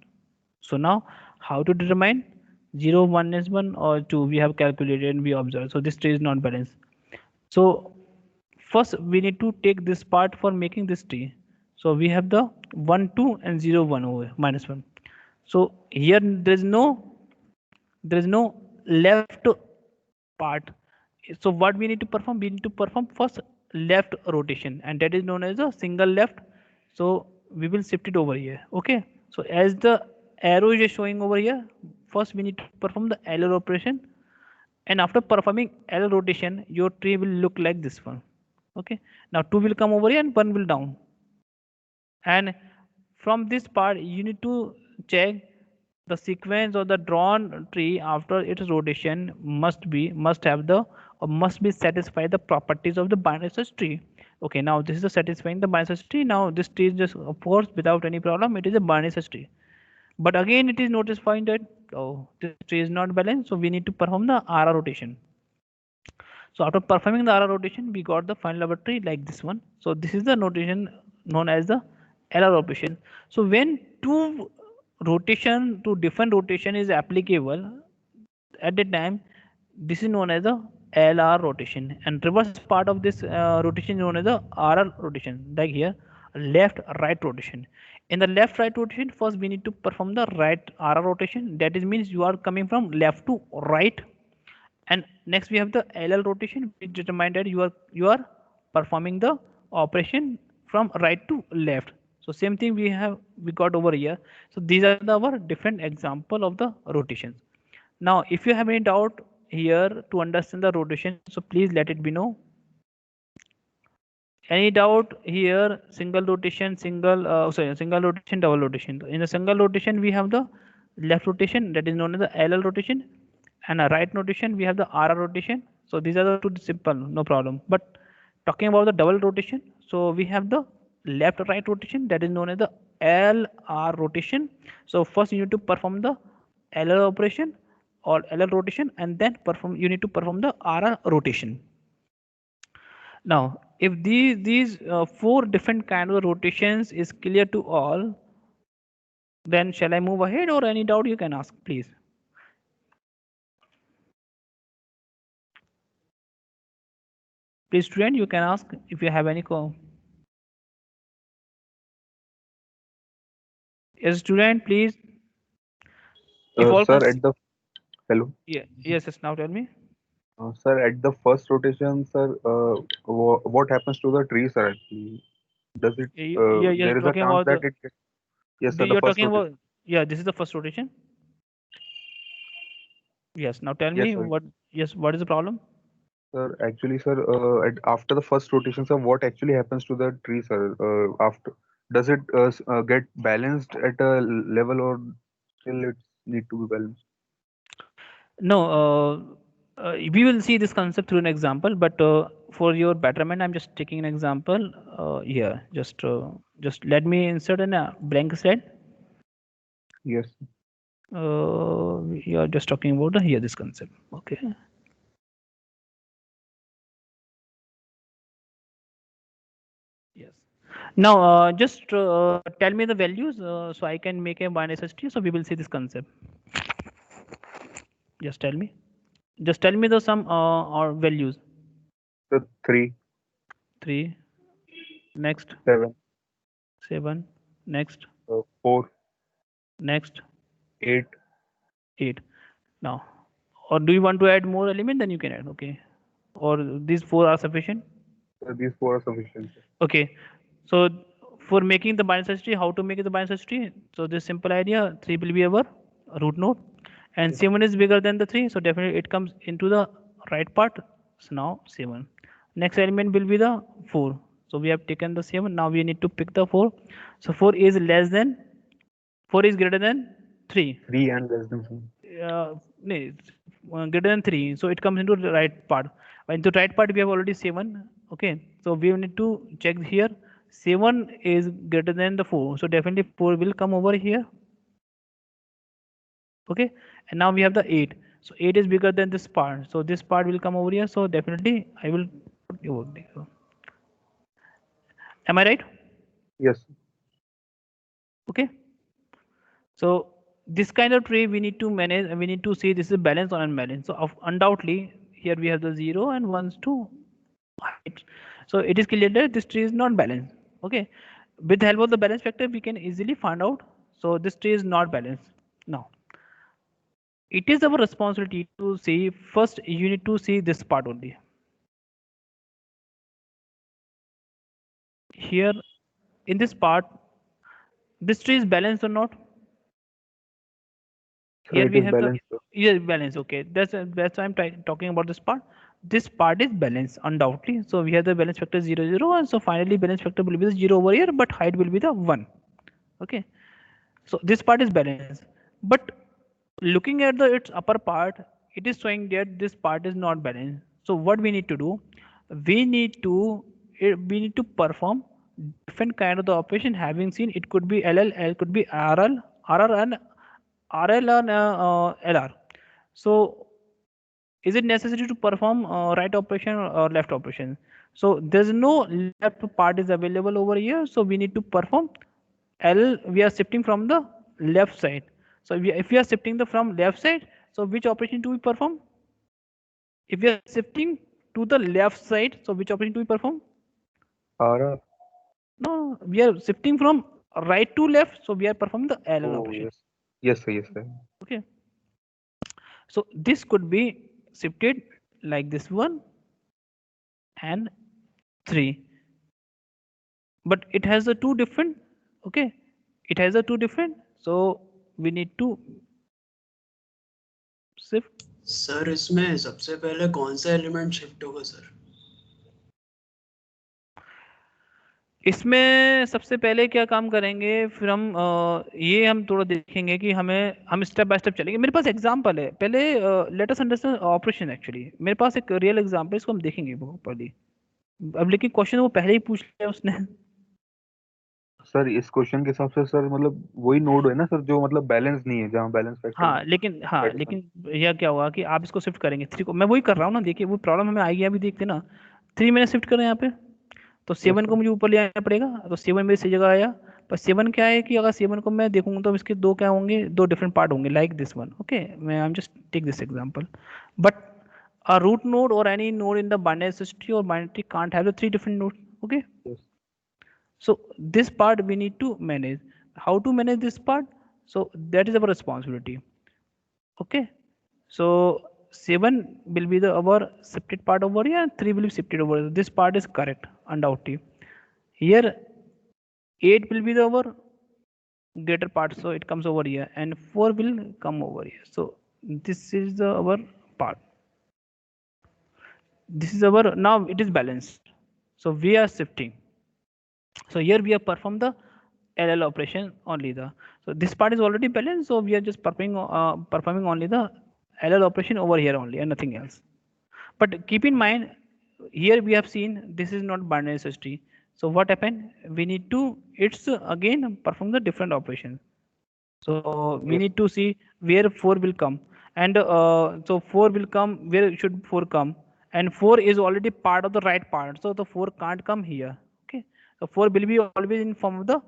So now, how to determine 0, 1 is 1 or 2? We have calculated and we observe. So this tree is not balanced. So first we need to take this part for making this tree. So we have the 1, 2 and 0, 1 over minus 1. So here there is no left part. So what we need to perform? We need to perform first left rotation, and that is known as a single left. So we will shift it over here. Okay, so as the arrow is showing over here, first we need to perform the L operation, and after performing L rotation your tree will look like this one. Okay, now 2 will come over here and 1 will down, and from this part you need to check the sequence or the drawn tree after its rotation must have the or must be satisfy the properties of the binary search tree. Okay, now this is the satisfying the binary search tree. Now this tree is just, of course, without any problem, it is a binary search tree. But again it is notifying that, oh, this tree is not balanced, so we need to perform the RR rotation. So after performing the RR rotation, we got the final level tree like this one. So this is the notation known as the LR operation. So when two different rotation is applicable, at that time this is known as the LR rotation, and reverse part of this rotation is known as the RR rotation, like here left right rotation. In the left right rotation, first we need to perform the right RR rotation, that is means you are coming from left to right, and next we have the LL rotation, which determines that you are performing the operation from right to left. So same thing we got over here. So these are our different example of the rotations. Now if you have any doubt here to understand the rotation, so please let it be know. Any doubt here? Single rotation, single rotation, double rotation. In a single rotation we have the left rotation, that is known as the LL rotation, and a right rotation we have the RR rotation. So these are the two simple, no problem. But talking about the double rotation, so we have the left right rotation, that is known as the LR rotation. So first you need to perform the LL operation or LL rotation, and then you need to perform the RR rotation. Now, if these four different kind of rotations is clear to all, then shall I move ahead, or any doubt you can ask, please? Please, student, you can ask if you have any call. Yes, student, please. If all Sir, at the hello. yes, yes. Now tell me. Sir, at the first rotation, sir, what happens to the tree, sir? Actually, does it? You're There is a talking chance about that the. it. Yes, sir. The You're first talking rotation. about, yeah. This is the first rotation. Yes. Now tell Yes, me sir. what. Yes. What is the problem? Sir, actually, sir, after the first rotation, sir, what actually happens to the tree, sir? After, does it get balanced at a level, or still it need to be balanced? No, we will see this concept through an example, but for your betterment, I'm just taking an example here. Just let me insert in a blank slide. Yes. We are just talking about here this concept. Okay. Yes. Now, just tell me the values so I can make a binary search tree. So we will see this concept. Just tell me. Just tell me the sum or values. So 3, 3. Next. 7, 7. Next. 4, Next. 8. 8. Now, or do you want to add more element? Then you can add. Okay. Or these 4 are sufficient. These 4 are sufficient, sir. Okay. So for making the binary search tree, how to make it the binary search tree? So this simple idea, 3 will be our root node, and 7 is bigger than the 3, so definitely it comes into the right part. So now 7. Next element will be the 4. So we have taken the 7. Now we need to pick the 4. So 4 is less than 4 is greater than 3. 3 and less than 7. No, it's, greater than 3. So it comes into the right part. Into right part we have already 7. Okay. So we need to check here. 7 is greater than the 4. So definitely 4 will come over here. Okay. And now we have the 8. So 8 is bigger than this part. So this part will come over here. So definitely I will put you over there. Am I right? Yes. Okay. So this kind of tree we need to manage, and we need to see this is balance or unbalanced. So undoubtedly here we have the 0 and 1s to height. So it is clear that this tree is not balanced. Okay. With the help of the balance factor we can easily find out. So this tree is not balanced. Now it is our responsibility to see, first you need to see this part only. Here in this part, this tree is balanced or not? Here it we is have the balanced, sir. yes, balance. Okay, that's why I'm talking about this part. This part is balanced undoubtedly. So we have the balance factor 0 0, and so finally balance factor will be the 0 over here, but height will be the 1. Okay, so this part is balanced, but looking at the its upper part, it is showing that this part is not balanced. So what we need to do, we need to perform different kind of the operation. Having seen it could be LL, L could be RL, RR and RL and LR. So is it necessary to perform right operation or left operation? So there's no left part is available over here, so we need to perform L we are shifting from the left side. So if we are shifting the from left side, so which operation do we perform? If we are shifting to the left side, so which operation do we perform? RR. No, we are shifting from right to left, so we are performing the LL Oh, operation. yes. Yes, sir. Yes, sir. Okay. So this could be shifted like this 1 and 3, but it has a two different. Okay, it has a two different. So we need to shift. Sir इसमें सबसे पहले कौन सा element shift होगा sir? इसमें सबसे पहले क्या काम करेंगे, फिर हम ये हम थोड़ा देखेंगे कि हम स्टेप बाय स्टेप चलेंगे. मेरे पास एग्जांपल है, पहले let us understand operation. Actually मेरे पास एक रियल एग्जांपल, इसको हम देखेंगे वो प्रॉपर्ली. अब लेकिन क्वेश्चन वो पहले ही पूछ लिया उसने. सर इस क्वेश्चन के हिसाब से सर मतलब वही नोड है ना सर जो मतलब बैलेंस नहीं है, जहाँ बैलेंस फैक्टर हाँ, लेकिन यह क्या होगा कि आप इसको शिफ्ट करेंगे 3 को. मैं वही कर रहा हूँ ना, देखिए वो प्रॉब्लम हमें आएगी. अभी देखते ना, 3 मैंने शिफ्ट करा यहाँ पे, तो 7 को मुझे ऊपर ले आना पड़ेगा. तो 7 मेरी सही जगह आया. पर 7 क्या है कि अगर 7 को मैं देखूंगा तो इसके दो क्या होंगे, दो डिफरेंट पार्ट होंगे, लाइक दिस वन. ओके, मैं I am just take this example. But a root node or any node in the binary tree or binary tree can't have the 3 different nodes. Okay, Yes. so this part we need to manage. How to manage this part? So that is our responsibility. Okay, so 7 will be the our shifted part over here and 3 will be shifted over here. This part is correct undoubtedly. Here 8 will be the our greater part, so it comes over here, and 4 will come over here. So this is the our part. This is our, now it is balanced, so we are shifting. So here we have performed the LL operation only. So this part is already balanced, so we are just performing only the LL operation over here only and nothing else. But keep in mind, here we have seen this is not binary search tree. So what happened, we need to, it's again perform the different operations. So we need to see where 4 will come, and so 4 will come, where should 4 come, and 4 is already part of the right part, so the 4 can't come here. Okay, so 4 will be always in form of the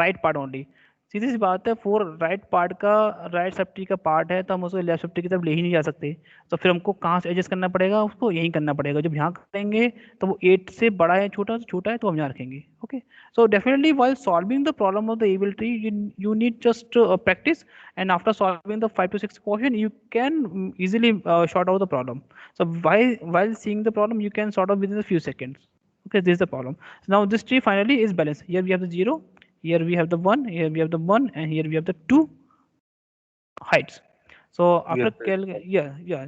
right part only. सीधी सी बात है, 4 right part का, right sub tree का part है, तो हम उसको left sub tree की तरफ ले ही नहीं जा सकते. तो फिर हमको कहाँ से एडजस्ट करना पड़ेगा, उसको यहीं करना पड़ेगा. जब यहाँ करेंगे तो वो 8 से बड़ा है, छोटा है, तो हम यहाँ रखेंगे. Okay, so definitely while solving the problem of the able tree, you need just practice, and after solving the 5 to 6 question you can easily sort out the problem. So while seeing the problem you can sort out within a few seconds. Okay, this is the problem. So now this tree finally is balanced. Here we have the 0, here we have the 1, here we have the 1, and here we have the 2 heights. So after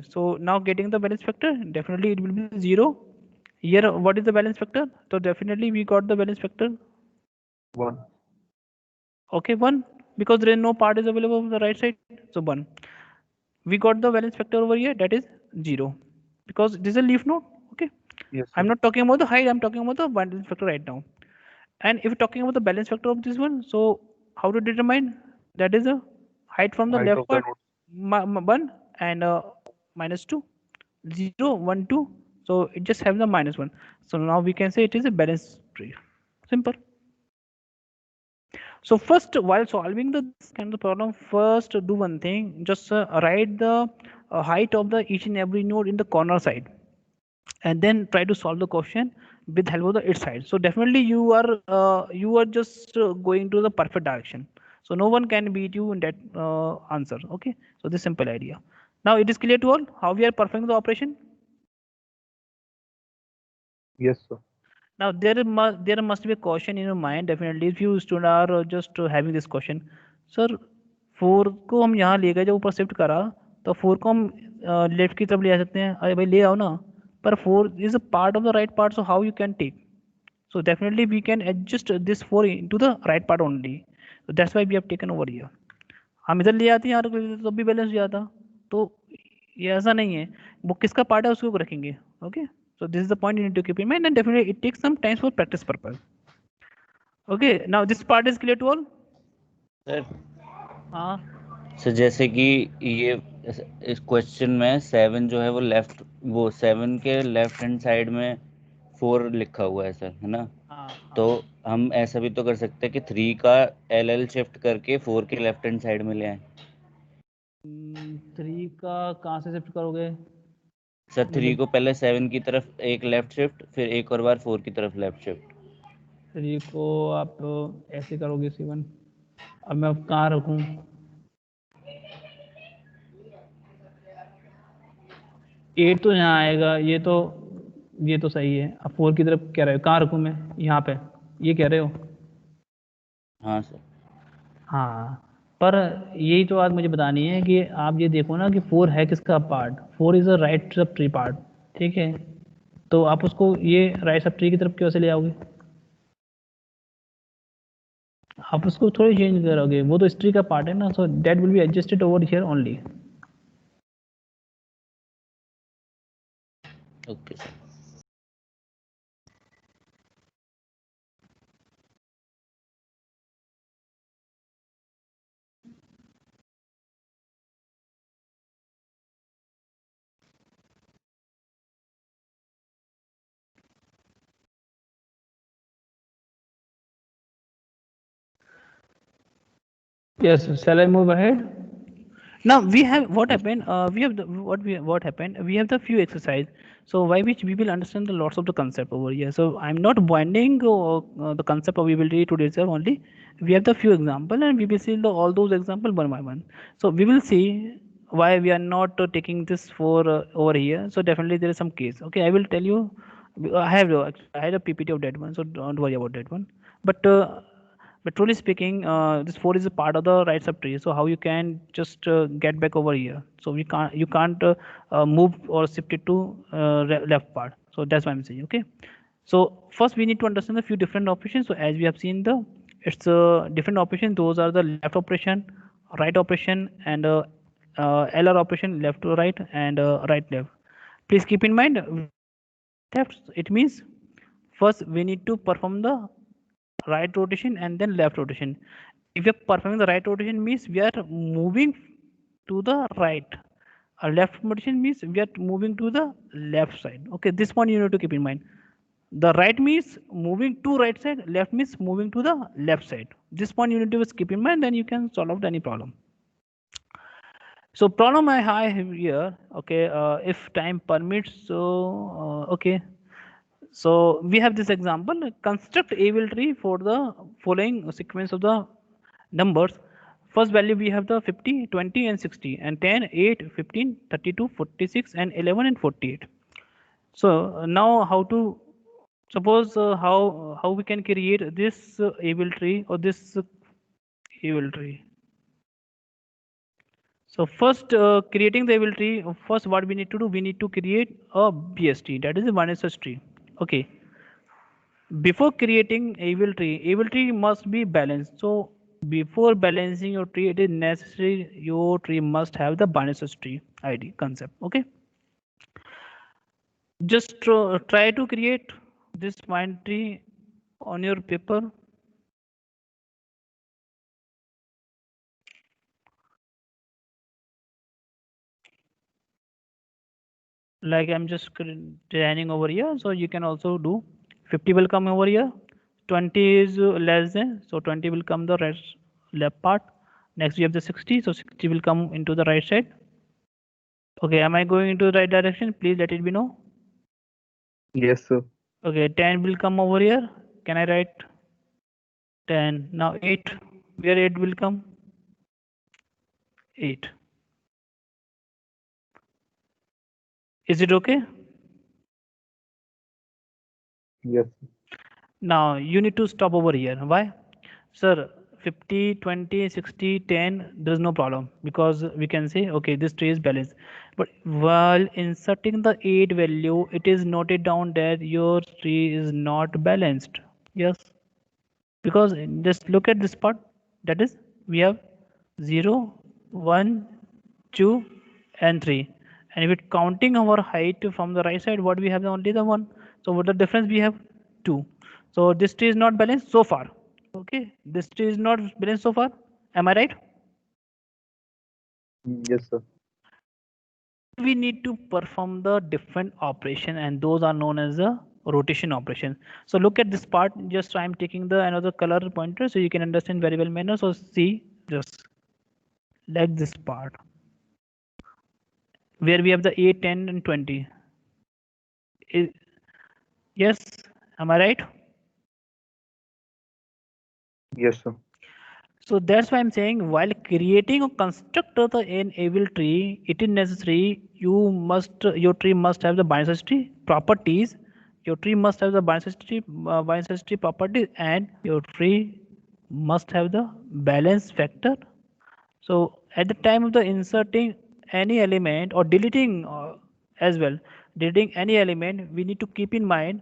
so now getting the balance factor, definitely it will be 0. Here what is the balance factor? So definitely we got the balance factor 1. Okay, 1, because there is no part is available on the right side, so 1. We got the balance factor over here, that is 0, because this is a leaf node. Okay, Yes. I'm not talking about the height, I'm talking about the balance factor right now. And if you're talking about the balance factor of this one, so how to determine? That is a height from the Height left of the part, 1 and minus 2, 0, 1, 2. So it just has the minus 1. So now we can say it is a balanced tree. Simple. So first, while solving the kind of problem, first do one thing, just write the height of the each and every node in the corner side, and then try to solve the question with help of the its side. So definitely you are just going to the perfect direction. So no one can beat you in that answer. Okay, so this simple idea. Now it is clear to all how we are performing the operation. Yes, sir. Now there must be a question in your mind, definitely, if you student are just having this question, sir 4 को हम यहाँ ले गए, जब ऊपर shift करा तो 4 को हम लेफ्ट की तरफ ले आ सकते हैं. अरे भाई ले आओ ना, पर 4 is a part of the right part, so how you can take? So definitely we can adjust this 4 into the right part only. So that's why we have taken over here. हम इधर ले आते हैं यार, तो भी balance हो जाता. तो ये ऐसा नहीं है, वो किसका पार्ट है उसको रखेंगे. Okay, so this is the point you need to keep in mind, and definitely it takes some time for practice purpose. Okay, now this part is clear to all. Sir हाँ sir जैसे कि ये इस question में 7 जो है वो left, वो 7 के लेफ्ट हैंड साइड में 4 लिखा हुआ है सर, है ना. हाँ तो हम ऐसा भी तो कर सकते हैं कि 3 का LL शिफ्ट करके 4 के लेफ्ट हैंड साइड में ले आए। 3 का कहाँ से शिफ्ट करोगे? सर 3 को पहले 7 की तरफ एक लेफ्ट शिफ्ट, फिर एक और बार 4 की तरफ लेफ्ट शिफ्ट। 3 को आप ऐसे करोगे 7। अब मैं कहाँ रखूँ? 8 तो यहाँ आएगा, ये तो सही है। अब 4 की तरफ कह रहे हो, कहाँ रखूँ मैं? यहाँ पे, ये कह रहे हो? हाँ सर। हाँ, पर यही तो बात मुझे बतानी है कि आप ये देखो ना कि 4 है किसका part? 4 is a right sub tree part, ठीक है? तो आप उसको ये राइट सब ट्री की तरफ कैसे ले आओगे? आप उसको थोड़ी चेंज करोगे, वो तो ट्री का पार्ट है ना, so that will be adjusted over here only. Okay sir. Yes, shall I move ahead? Now we have what happened. We have what happened. We have the few exercise. So by which we will understand the lots of the concept over here. So I'm not binding the concept of we will read to itself only. We have the few example and we will see all those example one by one. So we will see why we are not taking this for over here. So definitely there is some case. Okay, I will tell you. I had a PPT of that one, so don't worry about that one. But truly speaking, this 4 is a part of the right subtree. So how you can just get back over here? So you can't move or shift it to left part. So that's why I'm saying. Okay. So first we need to understand a few different operations. So as we have seen it's different operations. Those are the left operation, right operation, and LR operation, left to right, and right left. Please keep in mind left. It means first we need to perform the right rotation and then left rotation. If we are performing the right rotation means we are moving to the right. A left rotation means we are moving to the left side. Okay, this one you need to keep in mind. The right means moving to right side, left means moving to the left side. This one you need to keep in mind, then you can solve out any problem. So problem I have here, okay, if time permits, so okay. So we have this example, construct Abel tree for the following sequence of the numbers. First value we have the 50, 20 and 60 and 10, 8, 15, 32, 46 and 11 and 48. So now how to suppose how we can create this Abel tree or this Abel tree. So first creating the Abel tree, first what we need to do, we need to create a BST, that is a Vanessa tree. Okay. Before creating evil tree must be balanced. So before balancing your tree, it is necessary your tree must have the Bannister's tree ID concept. Okay. Just try to create this mind tree on your paper. Like I'm just designing over here, so you can also do 50 will come over here, 20 is less than, so 20 will come the left part. Next we have the 60, so 60 will come into the right side. Okay, am I going into the right direction? Please let it be know. Yes, sir. Okay, 10 will come over here. Can I write 10? Now 8, where 8 will come? 8. Is it okay? Yes. Now you need to stop over here. Why? Sir, 50, 20, 60, 10, there's no problem because we can say, okay, this tree is balanced. But while inserting the 8 value, it is noted down that your tree is not balanced. Yes. Because just look at this part, that is we have 0, 1, 2 and 3, and if it counting our height from the right side, what we have only the 1, so what the difference we have 2. So this tree is not balanced so far. Okay, this tree is not balanced so far, am I right? Yes, sir. We need to perform the different operation and those are known as the rotation operation. So look at this part. Just I'm taking the another color pointer so you can understand very well manner. So see, just like this part where we have the 8, 10 and 20. Yes, am I right? Yes, sir. So that's why I'm saying while creating a construct of the enable tree, it is necessary your tree must have the binary properties. Your tree must have the binary properties, and your tree must have the balance factor. So at the time of the inserting any element or deleting as well, deleting any element, we need to keep in mind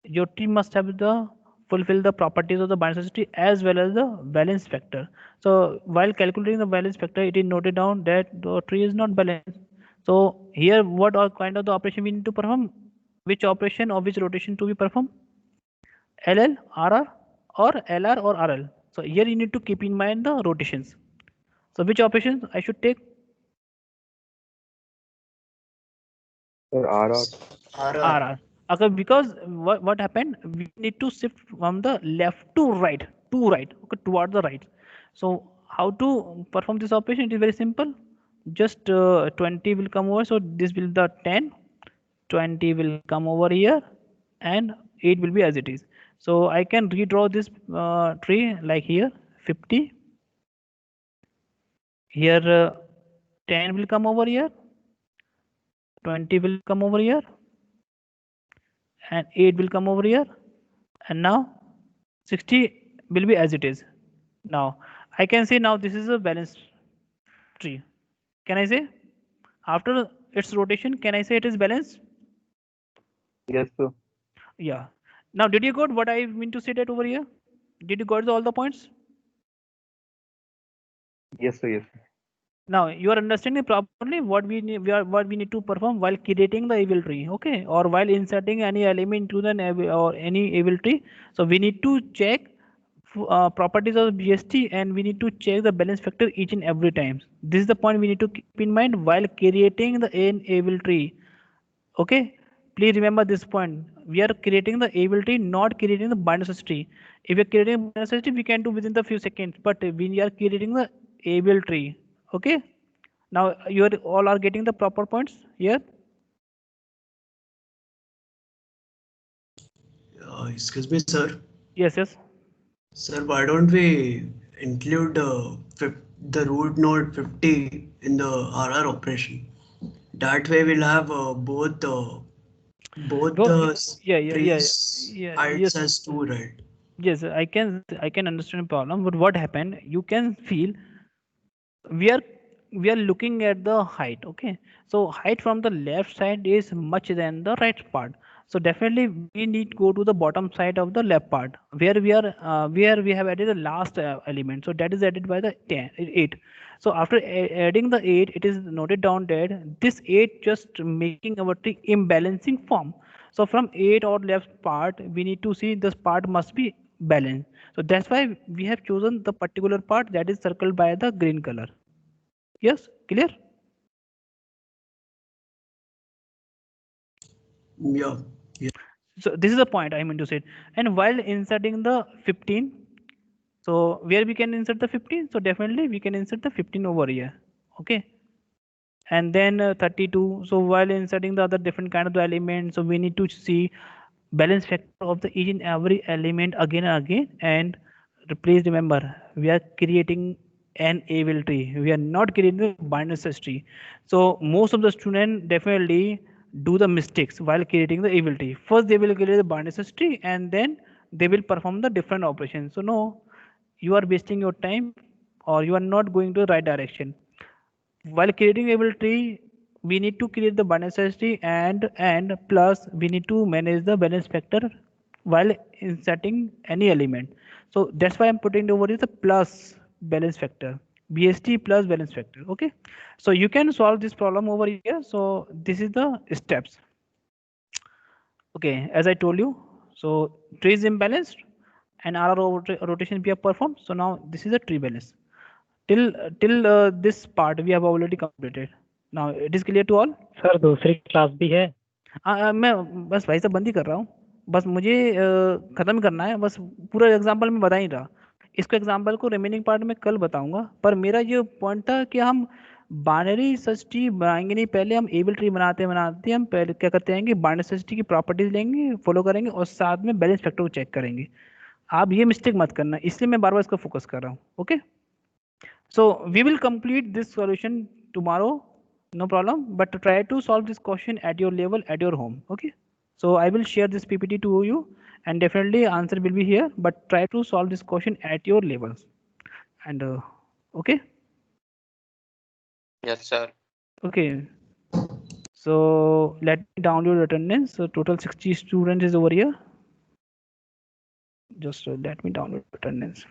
your tree must have the fulfill the properties of the binary tree as well as the balance factor. So while calculating the balance factor, it is noted down that the tree is not balanced. So here, what are kind of the operation we need to perform? Which operation or which rotation to be performed? LL, RR, or LR or RL. So here you need to keep in mind the rotations. So which operations I should take? Sir, RR. RR. RR. Okay, because what happened? We need to shift from the left to right, okay, toward the right. So how to perform this operation? It is very simple. Just 20 will come over. So this will the 10, 20 will come over here, and 8 will be as it is. So I can redraw this tree like here, 50. Here 10 will come over here, 20 will come over here, and 8 will come over here, and now 60 will be as it is. Now I can say now this is a balanced tree. Can I say after its rotation, can I say it is balanced? Yes, sir. Yeah. Now did you got what I mean to say that over here? Did you got all the points? Yes, sir. Yes, sir. Now you are understanding properly what what we need to perform while creating the evil tree, okay, or while inserting any element to or any evil tree. So we need to check properties of BST, and we need to check the balance factor each and every time. This is the point we need to keep in mind while creating the evil tree. Okay, please remember this point. We are creating the evil tree, not creating the binary tree. If we are creating a binary tree, we can do within the few seconds, but we are creating the evil tree. Okay, now you are all are getting the proper points here. Excuse me, sir. Yes, yes. Sir, why don't we include the root node 50 in the RR operation? That way we'll have both Go, the trees yes, heights as 2, right? yes. I can understand the problem, but what happened? You can feel we are looking at the height, okay, so height from the left side is much than the right part. So definitely we need go to the bottom side of the left part where where we have added the last element, so that is added by the 8. So after adding the 8, it is noted down that this 8 just making our tree imbalancing form. So from 8 or left part, we need to see this part must be balanced. So that's why we have chosen the particular part that is circled by the green color. Yes, clear? Yeah. So this is the point I mean to say. And while inserting the 15, so where we can insert the 15? So definitely we can insert the 15 over here. Okay. And then 32. So while inserting the other different kind of the elements, so we need to see balance factor of the each and every element again and again. And please remember, we are creating an able tree. We are not creating a binary tree. So most of the students definitely do the mistakes while creating the able tree. First they will create the binary tree, and then they will perform the different operations. So no, you are wasting your time, or you are not going to the right direction. While creating able tree, we need to create the binary tree, and plus we need to manage the balance factor while inserting any element. So that's why I'm putting over here the plus balance factor, BST plus balance factor. Okay, so you can solve this problem over here. So this is the steps. Okay, as I told you, so tree is imbalanced and our rotation we have performed. So now this is a tree balance. Till this part we have already completed. Now it is clear to all. Sir दूसरी class भी है. मैं बस भाई साहब बंद ही कर रहा हूँ. बस मुझे खत्म करना है, बस पूरा एग्जांपल मैं बता ही रहा, इसको एग्जांपल को रिमेनिंग पार्ट में कल बताऊंगा। पर मेरा ये पॉइंट था कि हम बाइनरी सर्च ट्री बनाएंगे नहीं, पहले हम एबल ट्री बनाते बनाते हम पहले क्या करते हैं कि बाइनरी सर्च ट्री की प्रॉपर्टीज लेंगे, फॉलो करेंगे और साथ में बैलेंस फैक्टर को चेक करेंगे। आप ये मिस्टेक मत करना, इसलिए मैं बार बार इसको फोकस कर रहा हूँ। Okay, so we will complete this solution tomorrow, no problem, but try to solve this question at your level at your home. Okay, so I will share this ppt to you and definitely answer will be here, but try to solve this question at your levels. And okay, Yes, sir. okay, so let me download attendance. So total 60 students is over here. Just let me download attendance.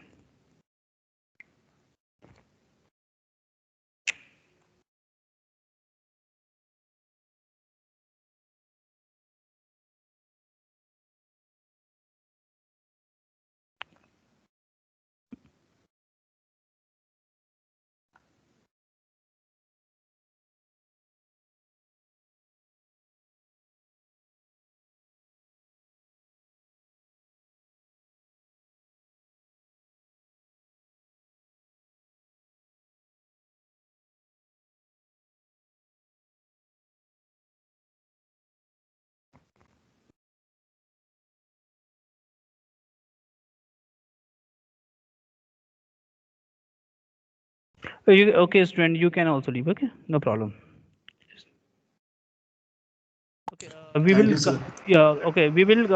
Okay, student, you can also leave. Okay, no problem. Okay, we Thank will you, sir. okay, we will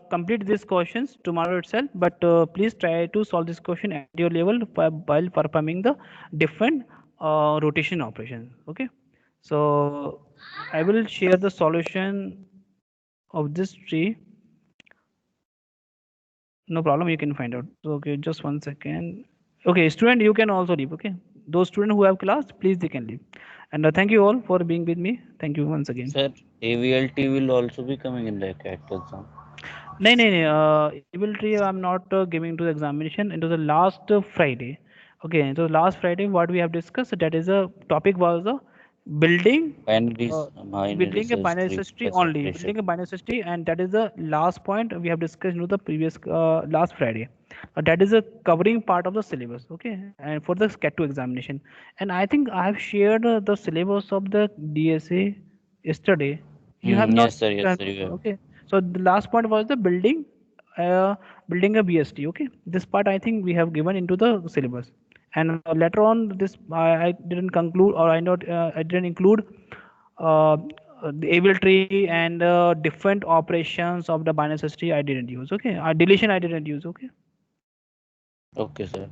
complete these questions tomorrow itself, but please try to solve this question at your level while performing the different rotation operations. Okay, so I will share the solution of this tree. No problem, you can find out. So, okay, just 1 second. Okay, student, you can also leave. Okay, those students who have class, please they can leave. And thank you all for being with me. Thank you once again. Sir, AVLT will also be coming in the CAT exam. No, able tree I'm not giving to the examination into the last Friday. Okay, so last Friday what we have discussed, that is a topic was the building Binary, building a search binary tree search tree plus only, operation. building a binary search tree, and that is the last point we have discussed into the previous last Friday. That is a covering part of the syllabus. Okay, and for the CAT 2 examination, and I think I have shared the syllabus of the DSA yesterday. You have not. Yes, sir. Yes, sir. You have. Okay, so the last point was the building building a BST. Okay, this part I think we have given into the syllabus, and later on this I didn't conclude, or I didn't include the able tree and different operations of the binary search tree I didn't use. Okay, deletion I didn't use. Okay. Okay, sir.